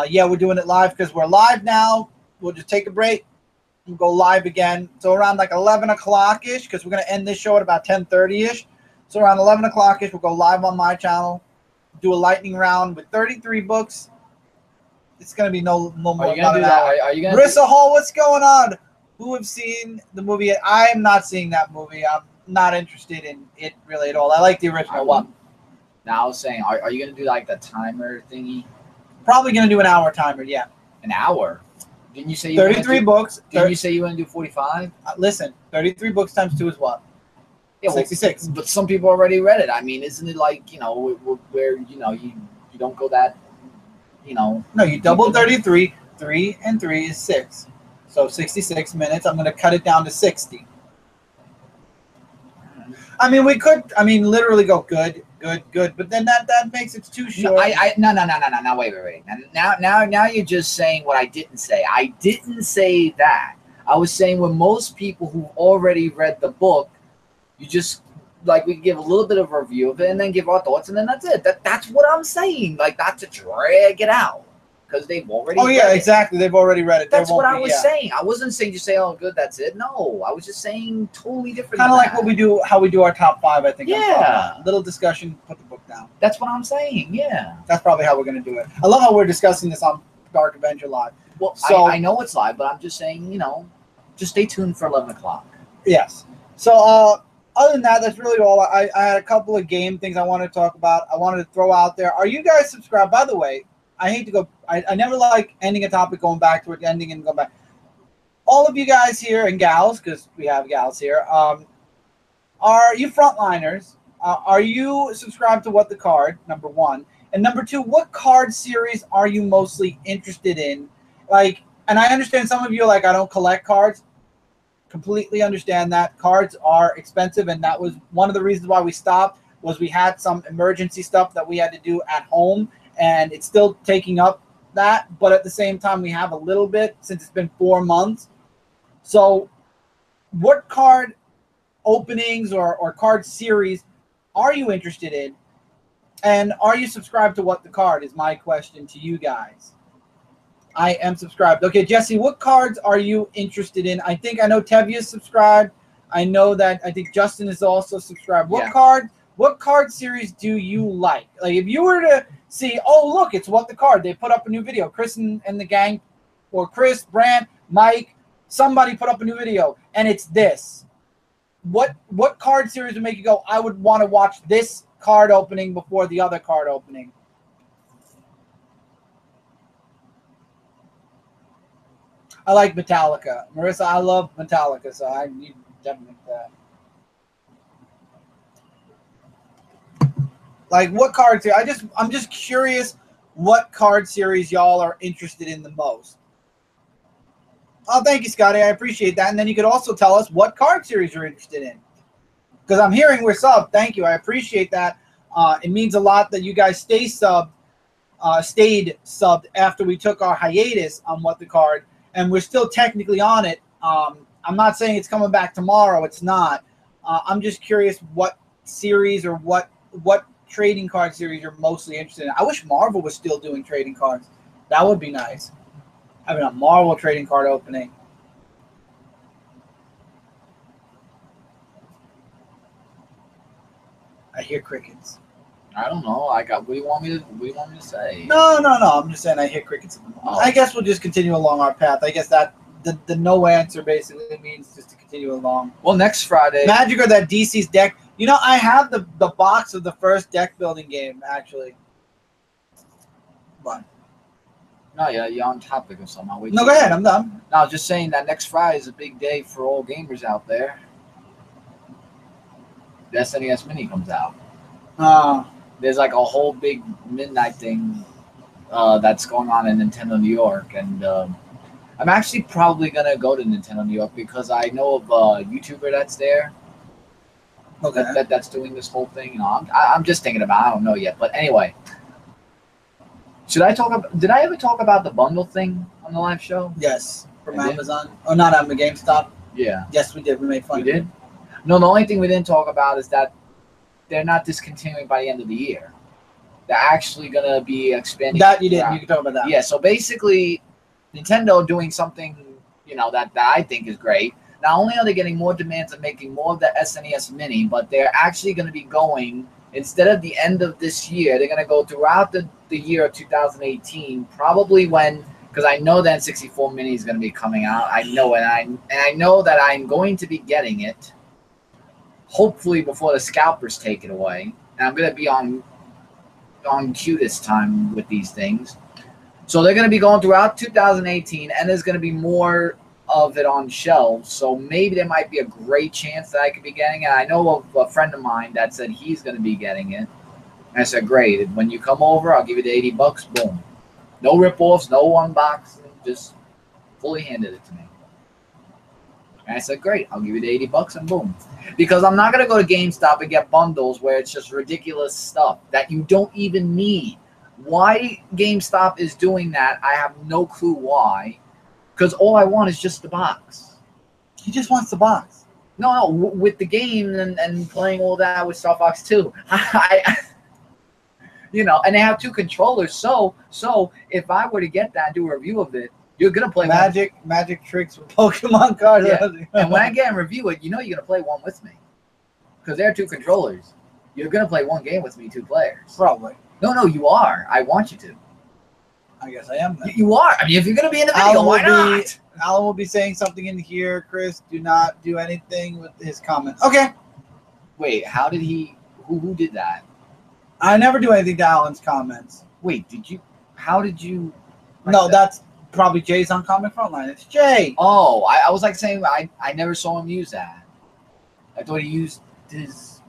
Yeah, we're doing it live because we're live now. We'll just take a break and go live again. So around like 11 o'clock-ish, because we're going to end this show at about 10:30-ish. So around 11 o'clock-ish, we'll go live on my channel, do a lightning round with 33 books. It's going to be no more about an hour. Are you gonna Marissa Hall, what's going on? Who have seen the movie? I am not seeing that movie. I'm not interested in it really at all. I like the original one. Now I was saying, are you going to do like the timer thingy? Probably going to do an hour timer, yeah. An hour? Didn't you say you 33 books? Didn't you say you want to do 45? Listen, 33 books times 2 is what? Yeah, 66. But some people already read it. I mean, isn't it like, you know, where you know, you don't go that, you know. No, you double 33. 3 and 3 is 6. So 66 minutes. I'm going to cut it down to 60. I mean, we could, literally go good, but then that makes it too short. No, wait. Now you're just saying what I didn't say. I didn't say that. I was saying when most people who already read the book, you just, like, we give a little bit of a review of it and then give our thoughts, and then that's it. That's what I'm saying. Like, not to drag it out. Because they've already read it. Exactly. They've already read it. That's what I was saying. I wasn't saying just say, oh, good, that's it. No, I was just saying totally different. Kind of like how we do our top 5, I think. Yeah. Little discussion, put the book down. That's what I'm saying, yeah. That's probably how we're going to do it. I love how we're discussing this on Dark Avenger Live. Well, so I know it's live, but I'm just saying, you know, just stay tuned for 11 o'clock. Yes. So, other than that, that's really all. I had a couple of game things I wanted to talk about. I wanted to throw out there. Are you guys subscribed? By the way, I hate to go. I never like ending a topic, going back to it, ending and going back. All of you guys here and gals, because we have gals here, are you frontliners? Are you subscribed to What the Card? Number 1, and number 2, what card series are you mostly interested in? Like, and I understand some of you are like, I don't collect cards. Completely understand that. Cards are expensive, and that was one of the reasons why we stopped. Was we had some emergency stuff that we had to do at home. And it's still taking up that, but at the same time, we have a little bit since it's been 4 months. So what card openings or card series are you interested in? And are you subscribed to What the Card is my question to you guys. I am subscribed. Okay, Jesse, what cards are you interested in? I know Tevye is subscribed. I think Justin is also subscribed. What card series do you like? Like, if you were to see, oh, look, it's What the Card. They put up a new video. Chris and the gang, or Chris, Brand, Mike, somebody put up a new video, and it's this. What card series would make you go, I would want to watch this card opening before the other card opening? I like Metallica. Marissa, I love Metallica, so I need definitely that. Like, what card series? I'm just curious what card series y'all are interested in the most. Oh, thank you, Scotty. I appreciate that. And then you could also tell us what card series you're interested in. Because I'm hearing we're subbed. Thank you. I appreciate that. It means a lot that you guys stayed subbed after we took our hiatus on What the Card. And we're still technically on it. I'm not saying it's coming back tomorrow. It's not. I'm just curious what series or what trading card series you're mostly interested in. I wish Marvel was still doing trading cards. That would be nice. Having a Marvel trading card opening. I hear crickets. I don't know. What do you want me to say? No. I'm just saying I hear crickets. Oh. I guess we'll just continue along our path. I guess that the no answer basically means just to continue along. Well, next Friday. Magic or that DC's deck. You know, I have the box of the first deck building game actually. But No, yeah, you're on topic or something. no, go ahead. I'm done. No, I was just saying that next Friday is a big day for all gamers out there. The SNES Mini comes out. There's like a whole big midnight thing that's going on in Nintendo New York, and I'm actually probably gonna go to Nintendo New York because I know of a YouTuber that's there. Okay. That's doing this whole thing. You know, I'm just thinking about. I don't know yet, but anyway. Did I ever talk about the bundle thing on the live show? Yes, from Amazon. Oh, not on the GameStop. Yeah. Yes, we did. We made fun. We did. No, the only thing we didn't talk about is that they're not discontinuing by the end of the year. They're actually gonna be expanding. That you did. You can talk about that. Yeah. So basically, Nintendo doing something that I think is great. Not only are they getting more demands of making more of the SNES Mini, but they're actually going to be going, instead of the end of this year, they're going to go throughout the year of 2018, probably because I know that N64 Mini is going to be coming out. I know it, and I know that I'm going to be getting it, hopefully before the scalpers take it away. And I'm going to be on cue this time with these things. So they're going to be going throughout 2018, and there's going to be more of it on shelves, so maybe there might be a great chance that I could be getting it. I know of a friend of mine that said he's going to be getting it. And I said, great. When you come over, I'll give you the $80. Boom. No rip-offs, no unboxing, just fully handed it to me. And I said, great. I'll give you the $80 and boom. Because I'm not going to go to GameStop and get bundles where it's just ridiculous stuff that you don't even need. Why GameStop is doing that, I have no clue why. Because all I want is just the box. He just wants the box. No, with the game and playing all that with Star Fox 2. And they have two controllers. So if I were to get that and do a review of it, you're going to play magic tricks with Pokemon cards. Yeah. And when I get and review it, you're going to play one with me. Because there are two controllers. You're going to play one game with me, two players. Probably. No, you are. I want you to. I guess I am then. You are. I mean, if you're going to be in the video, why not? Alan will be saying something in here. Chris, do not do anything with his comments. Okay. Wait, how did he... Who did that? I never do anything to Alan's comments. Wait, did you... How did you... No, that's probably Jay's on Comment Frontline. It's Jay. Oh, I was like saying I never saw him use that. I thought he used his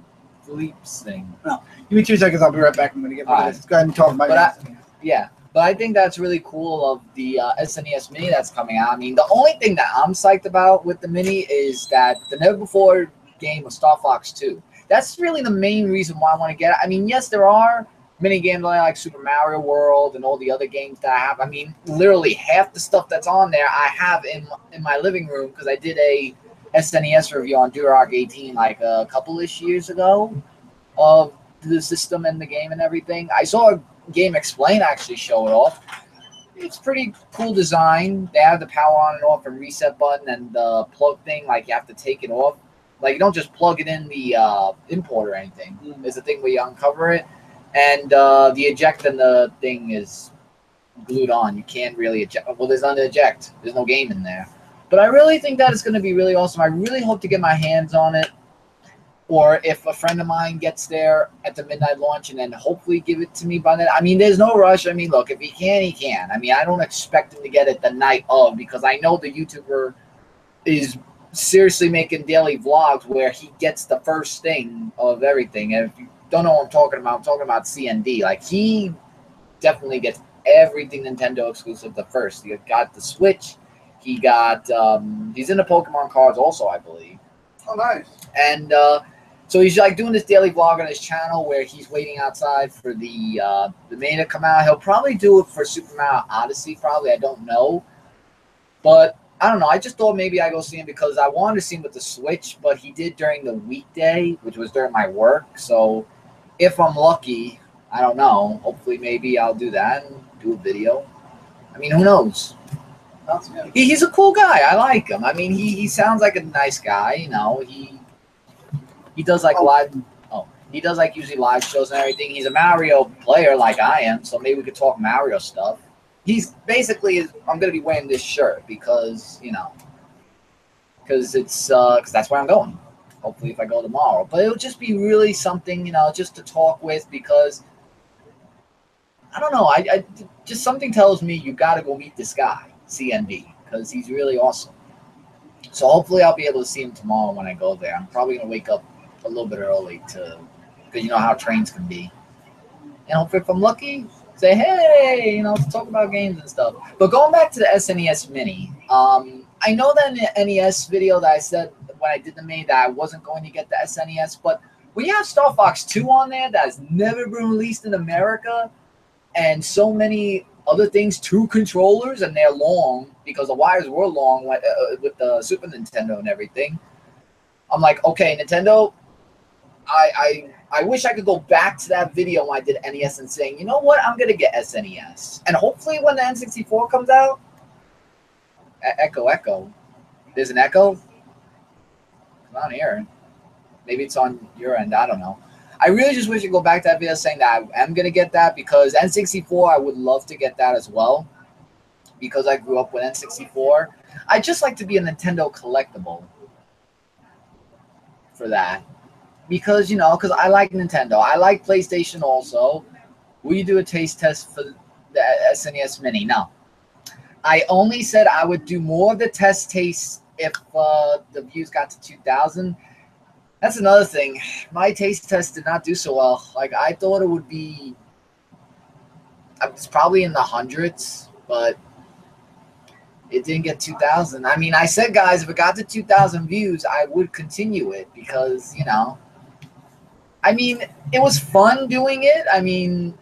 Philippe's thing. No. Give me 2 seconds. I'll be right back. I'm going to get rid of this. Go ahead and talk about it. Yeah. But I think that's really cool of the SNES Mini that's coming out. I mean, the only thing that I'm psyched about with the Mini is that the never-before game of Star Fox 2. That's really the main reason why I want to get it. I mean, yes, there are mini games like Super Mario World and all the other games that I have. I mean, literally half the stuff that's on there I have in my living room because I did a SNES review on Durock 18 like a couple-ish years ago of the system and the game and everything. I saw a Game Explain actually show it off. It's pretty cool design. They have the power on and off and reset button and the plug thing. Like you have to take it off. Like you don't just plug it in the import or anything. There's a thing where you uncover it, and the eject and the thing is glued on. You can't really eject. Well, there's none to eject. There's no game in there. But I really think that it's going to be really awesome. I really hope to get my hands on it. Or if a friend of mine gets there at the midnight launch and then hopefully give it to me by then. I mean, there's no rush. I mean, look, if he can, he can. I mean, I don't expect him to get it the night of because I know the YouTuber is seriously making daily vlogs where he gets the first thing of everything. And if you don't know what I'm talking about CND. Like, he definitely gets everything Nintendo exclusive the first. He got the Switch. He got, he's in the Pokemon cards also, I believe. Oh, nice. And, so he's like doing this daily vlog on his channel where he's waiting outside for the Mini to come out. He'll probably do it for Super Mario Odyssey, probably. I don't know. But I don't know. I just thought maybe I go see him because I wanted to see him with the Switch, but he did during the weekday, which was during my work. So if I'm lucky, I don't know. Hopefully, maybe I'll do that and do a video. I mean, who knows? Sounds good. He's a cool guy. I like him. I mean, he sounds like a nice guy. You know, he does like live. Oh, he does like usually live shows and everything. He's a Mario player like I am, so maybe we could talk Mario stuff. He's basically I'm gonna be wearing this shirt because because that's where I'm going. Hopefully, if I go tomorrow, but it'll just be really something just to talk with because I don't know. I just something tells me you got to go meet this guy, CNB, because he's really awesome. So hopefully I'll be able to see him tomorrow when I go there. I'm probably gonna wake up a little bit early because you know how trains can be, and hopefully if I'm lucky. Say, hey, to talk about games and stuff. But going back to the SNES Mini, I know that in the NES video that I said when I did the Mini that I wasn't going to get the SNES, but when you have Star Fox 2 on there that has never been released in America, and so many other things, 2 controllers, and they're long because the wires were long with the Super Nintendo and everything, I'm like, okay, Nintendo, I wish I could go back to that video when I did NES and saying, you know what, I'm going to get SNES. And hopefully when the N64 comes out, Echo. There's an echo? It's not here. Maybe it's on your end. I don't know. I really just wish I could go back to that video saying that I am going to get that because N64, I would love to get that as well because I grew up with N64. I'd just like to be a Nintendo collectible for that. Because, because I like Nintendo. I like PlayStation also. Will you do a taste test for the SNES Mini? No. I only said I would do more of the tastes if the views got to 2,000. That's another thing. My taste test did not do so well. Like, I thought it would be... It's probably in the hundreds, but it didn't get 2,000. I mean, I said, guys, if it got to 2,000 views, I would continue it because, I mean, it was fun doing it. I mean,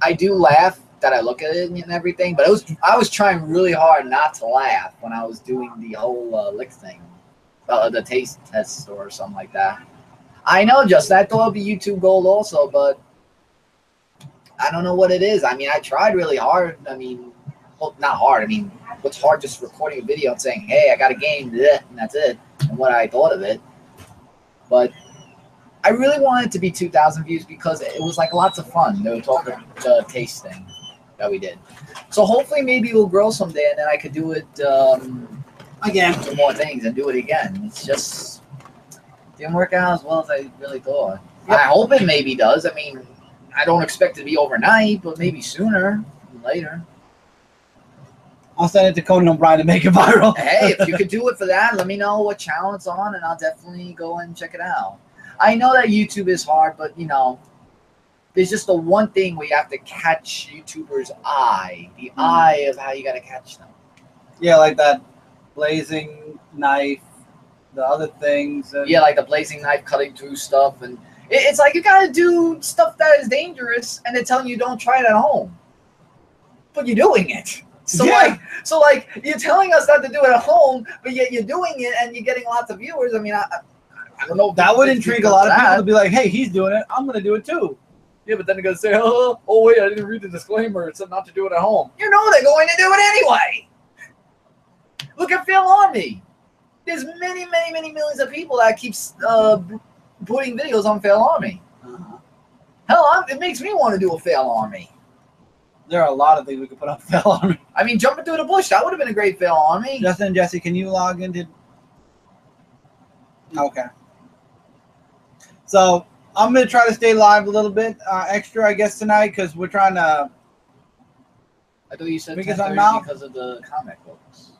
I do laugh that I look at it and everything, but I was trying really hard not to laugh when I was doing the whole lick thing, the taste test or something like that. I know, Justin, I thought it would be YouTube Gold also, but I don't know what it is. I mean, I tried really hard. I mean, well, not hard. I mean, what's hard just recording a video and saying, hey, I got a game, and that's it, and what I thought of it. But I really wanted it to be 2,000 views because it was like lots of fun. They were talking the taste thing that we did. So hopefully maybe we'll grow someday and then I could do it again for more things and do it again. It's just didn't work out as well as I really thought. Yep. I hope it maybe does. I mean, I don't expect it to be overnight, but maybe sooner than later. I'll send it to Conan O'Brien to make it viral. Hey, if you could do it for that, let me know what channel it's on and I'll definitely go and check it out. I know that YouTube is hard, but, there's just the one thing where you have to catch YouTubers' eye. The eye of how you got to catch them. Yeah, like that blazing knife, the other things. Yeah, like the blazing knife cutting through stuff. And it's like you got to do stuff that is dangerous, and they're telling you don't try it at home. But you're doing it. So, yeah. like you're telling us not to do it at home, but yet you're doing it, and you're getting lots of viewers. I mean, I don't know. That would intrigue a lot of people to be like, hey, he's doing it. I'm going to do it too. Yeah, but then they're going to say, oh, wait, I didn't read the disclaimer. It said not to do it at home. You know they're going to do it anyway. Look at Fail Army. There's many, many, many millions of people that keeps putting videos on Fail Army. Hell, it makes me want to do a Fail Army. There are a lot of things we could put on Fail Army. I mean, jumping through the bush, that would have been a great Fail Army. Justin and Jesse, can you log into... Okay. So I'm going to try to stay live a little bit extra, I guess, tonight because we're trying to... I thought you said 10:30 because of the comic books.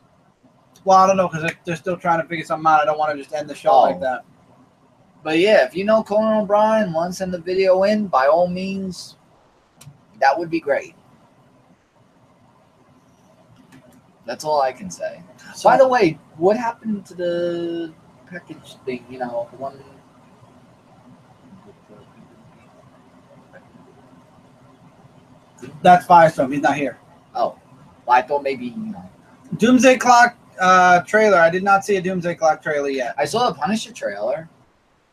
Well, I don't know because they're still trying to figure something out. I don't want to just end the show like that. But yeah, if you know Conan O'Brien, want to send the video in, by all means, that would be great. That's all I can say. So, by the way, what happened to the package thing? The one... That's Firestorm. He's not here. Oh. Well, I thought maybe, Doomsday Clock trailer. I did not see a Doomsday Clock trailer yet. I saw the Punisher trailer.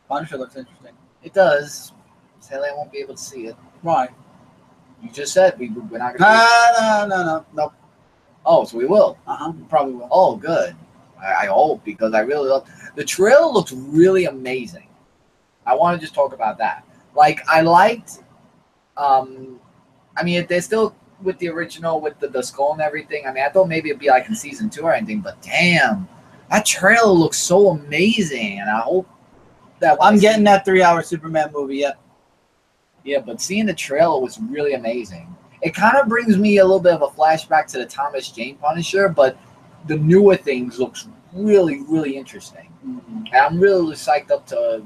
Punisher looks interesting. It does. Sadly, I won't be able to see it. Why? You just said we're not going to. No. Oh, so we will. Probably will. Oh, good. I hope, because I really love the trailer. Looks really amazing. I want to just talk about that. Like, I liked. I mean, they're still with the original, with the skull and everything. I mean, I thought maybe it'd be like in season 2 or anything, but damn, that trailer looks so amazing, and I hope that I'm getting that 3-hour Superman movie. Yep. Yeah, but seeing the trailer was really amazing. It kind of brings me a little bit of a flashback to the Thomas Jane Punisher, but the newer things looks really, really interesting. Mm-hmm. And I'm really psyched up to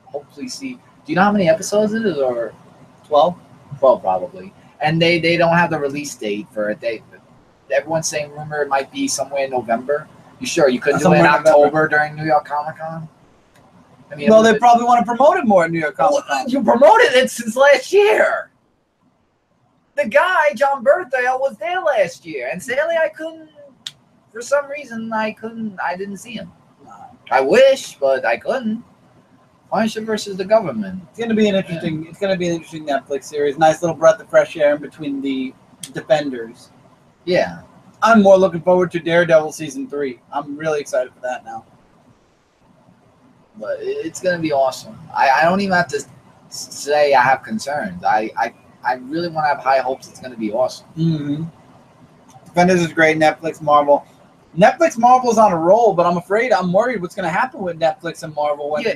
hopefully see. Do you know how many episodes it is? Or 12? 12 probably. And they don't have the release date for it. Everyone's saying rumor it might be somewhere in November. You sure you couldn't do it in October during New York Comic Con? I mean, well, they probably want to promote it more at New York Comic Con. You promoted it since last year. The guy, John Berthel, was there last year, and sadly I couldn't. For some reason, I didn't see him. I wish, but I couldn't. Punisher versus the government. It's gonna be an interesting. Yeah. It's gonna be an interesting Netflix series. Nice little breath of fresh air in between the Defenders. Yeah. I'm more looking forward to Daredevil season 3. I'm really excited for that now. But it's gonna be awesome. I don't even have to say I have concerns. I really want to have high hopes. It's gonna be awesome. Mm-hmm. Defenders is great. Netflix, Marvel. Netflix, Marvel's on a roll, but I'm worried what's gonna happen with Netflix and Marvel when. Yeah.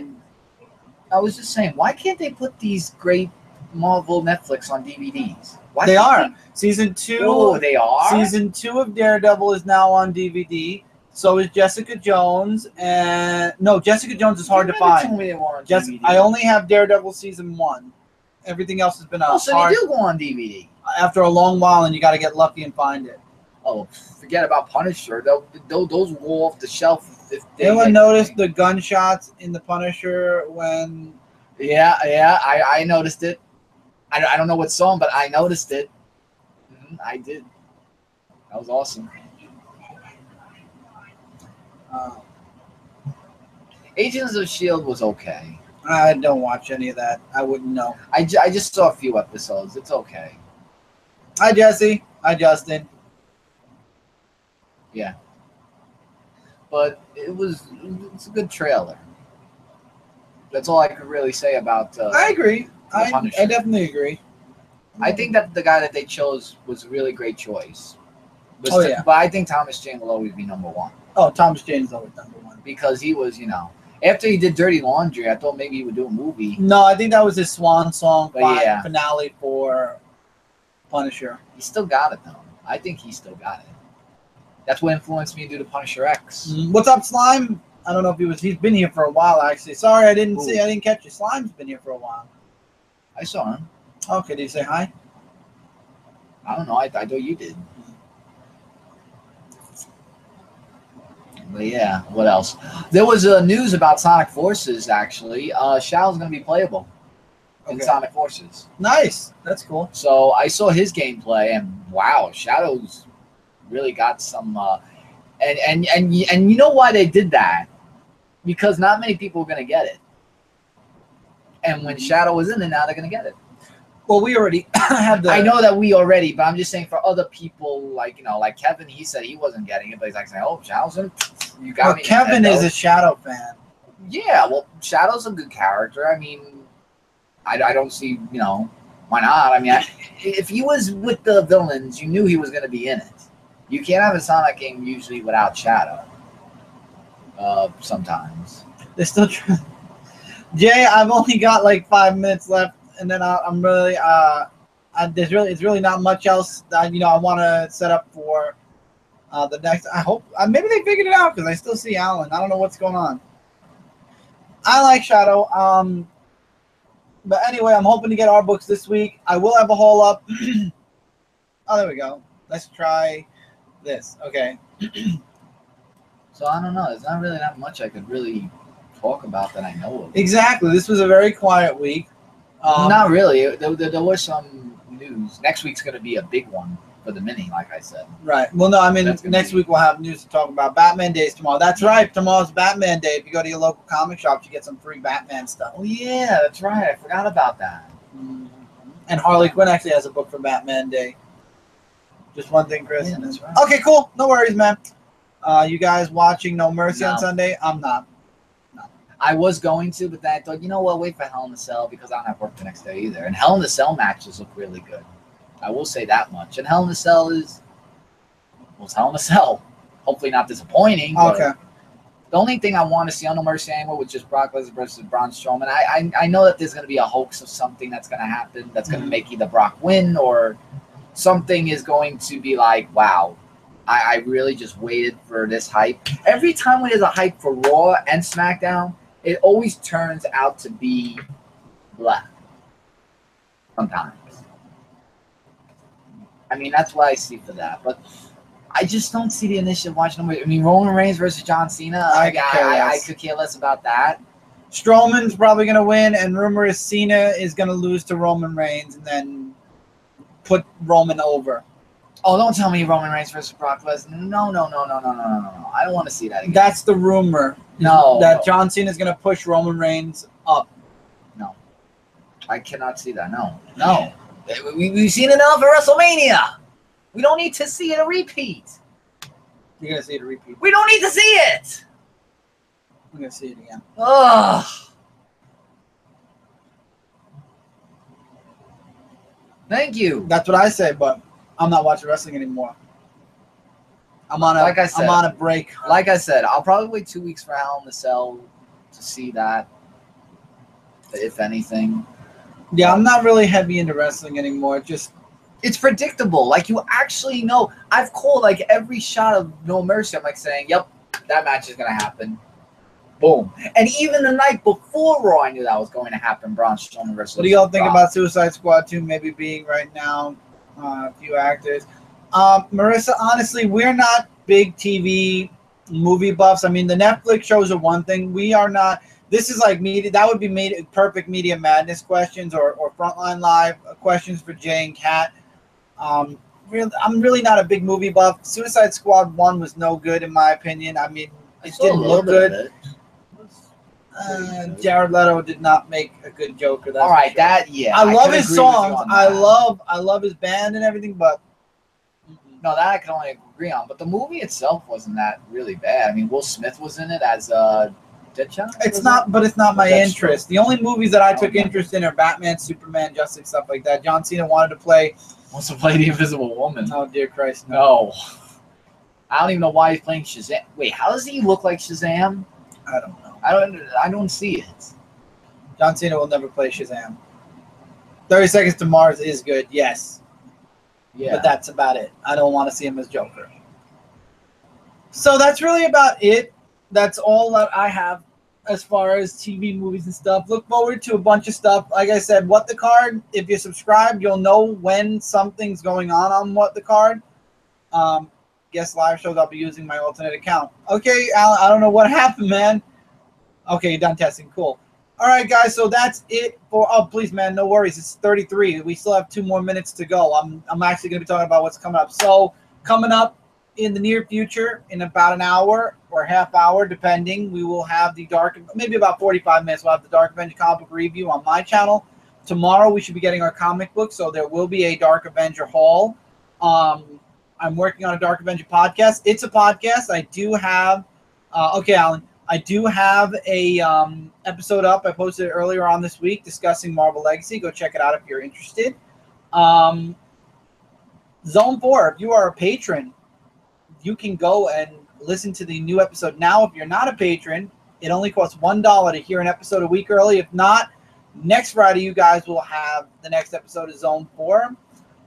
I was just saying, why can't they put these great Marvel Netflix on DVDs? Why they are. Season 2. Oh, they are? Season 2 of Daredevil is now on DVD. So is Jessica Jones. And no, Jessica Jones is hard to find. I only have Daredevil season 1. Everything else has been on. Oh, so they do go on DVD. After a long while, and you got to get lucky and find it. Oh, forget about Punisher. Those will go off the shelf. Anyone noticed the gunshots in the Punisher when? Yeah, I noticed it. I don't know what song, but I noticed it. I did. That was awesome. Agents of S.H.I.E.L.D. was okay. I don't watch any of that. I wouldn't know. I just saw a few episodes. It's okay. Hi, Jesse. Hi, Justin. Yeah. But it's a good trailer. That's all I could really say about. I agree. I definitely agree. I think that the guy that they chose was a really great choice. Yeah. But I think Thomas Jane will always be number 1. Oh, Thomas Jane is always number 1 because he was, after he did Dirty Laundry, I thought maybe he would do a movie. No, I think that was his swan song finale for Punisher. He still got it though. I think he still got it. That's what influenced me to do the Punisher X. What's up, Slime? I don't know if he's been here for a while, actually. Sorry, I didn't catch you. Slime's been here for a while. I saw him. Okay, did you say hi? I don't know. I thought you did. But yeah, what else? There was news about Sonic Forces, actually. Shadow's going to be playable in Sonic Forces. Nice. That's cool. So I saw his gameplay, and wow, Shadow's really got some... And you know why they did that? Because not many people were going to get it. And when Shadow was in it, now they're going to get it. Well, we already have the... I know that we already, but I'm just saying for other people, like Kevin, he said he wasn't getting it, but he's like saying, oh, Shadow's in it. You got me. Kevin is a Shadow fan. Yeah, well, Shadow's a good character. I mean, I don't see, why not? I mean, if he was with the villains, you knew he was going to be in it. You can't have a Sonic game usually without Shadow. Sometimes. They're still trying. Jay, I've only got like 5 minutes left, and then I'm really it's really not much else that I want to set up for the next. I hope maybe they figured it out because I still see Alan. I don't know what's going on. I like Shadow. But anyway, I'm hoping to get our books this week. I will have a haul up. Oh, there we go. Let's try this. Okay. So I don't know. There's not really that much I could really talk about that I know of. Exactly. This was a very quiet week. Not really. There was some news. Next week's going to be a big one for the mini, like I said. Right. Well, no, I mean, That's gonna next be- week we'll have news to talk about. Batman Day is tomorrow. That's right. Tomorrow's Batman Day. If you go to your local comic shop, you get some free Batman stuff. Oh yeah, that's right. I forgot about that. Mhm. And Harley Quinn actually has a book for Batman Day. Just one thing, Chris. Yeah, that's right. Okay, cool. No worries, man. You guys watching No Mercy on No. Sunday? I'm not. I was going to, but then I thought, you know what, wait for Hell in a Cell because I don't have work the next day either. And Hell in a Cell matches look really good. I will say that much. And Hell in a Cell is, well, it's Hell in a Cell. Hopefully not disappointing. But Okay. the only thing I want to see on No Mercy anymore was just Brock Lesnar versus Braun Strowman. I know that there's going to be a hoax of something that's going to happen that's going to make either Brock win or something is going to be like, wow, I really just waited for this hype. Every time when there's a hype for Raw and SmackDown, it always turns out to be blah. Sometimes. I mean, that's what I see for that. But I just don't see the initiative watching them. I mean, Roman Reigns versus John Cena, I could care less about that. Strowman's probably going to win, and rumor is Cena is going to lose to Roman Reigns and then put Roman over. Oh, don't tell me Roman Reigns versus Brock Lesnar. No. I don't want to see that again. That's the rumor. No. That John Cena is going to push Roman Reigns up. No. I cannot see that. No. We've seen enough at WrestleMania. We don't need to see it a repeat. You're going to see it a repeat. We don't need to see it. I'm going to see it again. Ugh. Thank you. That's what I say, but I'm not watching wrestling anymore. I'm on a break. Like I said, I'll probably wait 2 weeks for Hell in a Cell to see that, if anything. Yeah, I'm not really heavy into wrestling anymore. It's predictable. Like, you actually know. I've called, like, every shot of No Mercy. I'm, like, saying, yep, that match is going to happen. Boom. And even the night before Raw, I knew that was going to happen. Braun Strowman versus What do y'all think Brock. about Suicide Squad 2 maybe being right now a few actors? Marissa, honestly, we're not big TV movie buffs. I mean, the Netflix shows are one thing. We are not. This is like media. That would be perfect Media Madness questions or Frontline Live questions for Jay and Kat. I'm really not a big movie buff. Suicide Squad 1 was no good in my opinion. I mean, it didn't look good. Jared Leto did not make a good Joker. That's all right, for sure. yeah. I love his could agree with you songs. on I that. love his band and everything, but No, that I can only agree on. But the movie itself wasn't that really bad. I mean, Will Smith was in it as Deadshot. it's not my That's interest. The only movies that I took interest in are Batman, Superman, Justice, stuff like that. John Cena wanted to play. Wants to play the Invisible Woman. Oh dear Christ, No. I don't even know why he's playing Shazam. Wait, how does he look like Shazam? I don't know. I don't see it. John Cena will never play Shazam. 30 Seconds to Mars is good, yes. Yeah. But that's about it. I don't want to see him as Joker. So that's really about it. That's all that I have as far as TV, movies, and stuff. Look forward to a bunch of stuff. Like I said, What the Card, if you're subscribed, you'll know when something's going on What the Card. Guest live shows, I'll be using my alternate account. Okay, Alan, I don't know what happened, man. Okay, you're done testing. Cool. All right, guys, so that's it for... Oh, please, man, no worries. It's 33. We still have 2 more minutes to go. I'm actually going to be talking about what's coming up. So coming up in the near future, in about an hour or half hour, depending, we will have the maybe about 45 minutes, we'll have the Dark Avenger comic book review on my channel. Tomorrow, we should be getting our comic book, so there will be a Dark Avenger haul. I'm working on a Dark Avenger podcast. It's a podcast. I do have... okay, Alan. I do have a episode up. I posted it earlier on this week discussing Marvel Legacy. Go check it out if you're interested. Zone 4, if you are a patron, you can go and listen to the new episode now. If you're not a patron, it only costs $1 to hear an episode a week early. If not, next Friday you guys will have the next episode of Zone 4.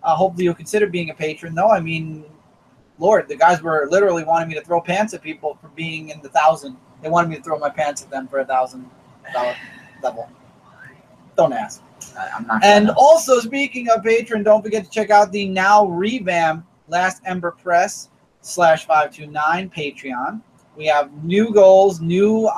Hopefully you'll consider being a patron, though. I mean, Lord, the guys were literally wanting me to throw pants at people for being in the 1,000. They wanted me to throw my pants at them for $1,000 level. Don't ask. I'm not. And also, speaking of Patreon, don't forget to check out the now revamped Last Ember Press /529 Patreon. We have new goals, new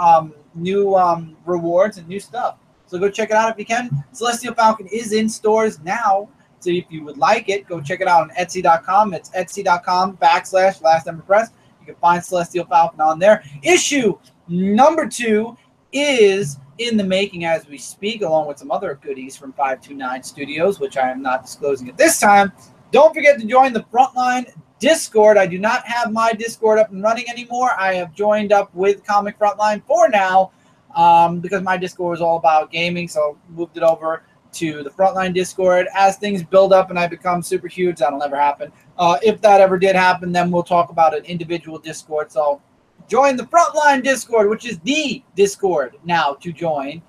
rewards, and new stuff. So go check it out if you can. Celestial Falcon is in stores now. So if you would like it, go check it out on Etsy.com. It's Etsy.com/LastEmperPress. You can find Celestial Falcon on there. Issue number 2 is in the making as we speak, along with some other goodies from 529 Studios, which I am not disclosing at this time. Don't forget to join the Frontline Discord. I do not have my Discord up and running anymore. I have joined up with Comic Frontline for now because my Discord is all about gaming, so moved it over to the Frontline Discord. As things build up and I become super huge, that'll never happen. If that ever did happen, then we'll talk about an individual Discord. So join the Frontline Discord, which is the Discord now to join.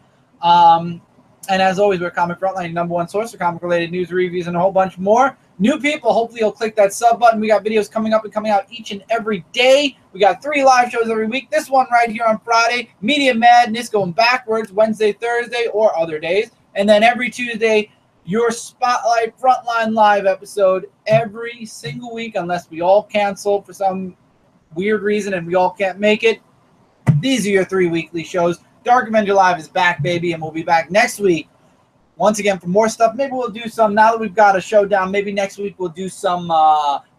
And as always, we're Comic Frontline, #1 source for comic-related news, reviews, and a whole bunch more. New people, hopefully you'll click that sub button. We got videos coming up and coming out each and every day. We got 3 live shows every week. This one right here on Friday, Media Madness, going backwards, Wednesday, Thursday, or other days. And then every Tuesday, your Spotlight Frontline Live episode every single week, unless we all cancel for some weird reason and we all can't make it. These are your 3 weekly shows. Dark Avenger Live is back, baby, and we'll be back next week once again for more stuff. Maybe we'll do some, now that we've got a showdown, maybe next week we'll do some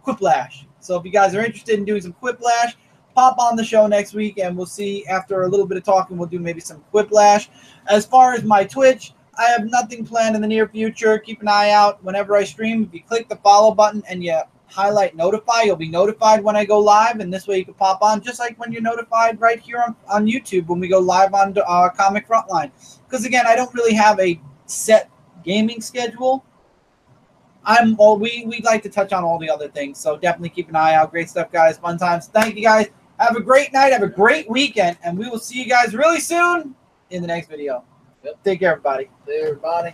Quiplash. So if you guys are interested in doing some Quiplash, pop on the show next week, and we'll see. After a little bit of talking, we'll do maybe some Quiplash. As far as my Twitch, I have nothing planned in the near future. Keep an eye out whenever I stream. If you click the follow button and you highlight notify, you'll be notified when I go live, and this way you can pop on just like when you're notified right here on YouTube when we go live on Comic Frontline. Because again, I don't really have a set gaming schedule. We like to touch on all the other things, so definitely keep an eye out. Great stuff, guys. Fun times. Thank you, guys. Have a great night. Have a great weekend, and we will see you guys really soon in the next video. Yep. Take care, everybody. See you, everybody.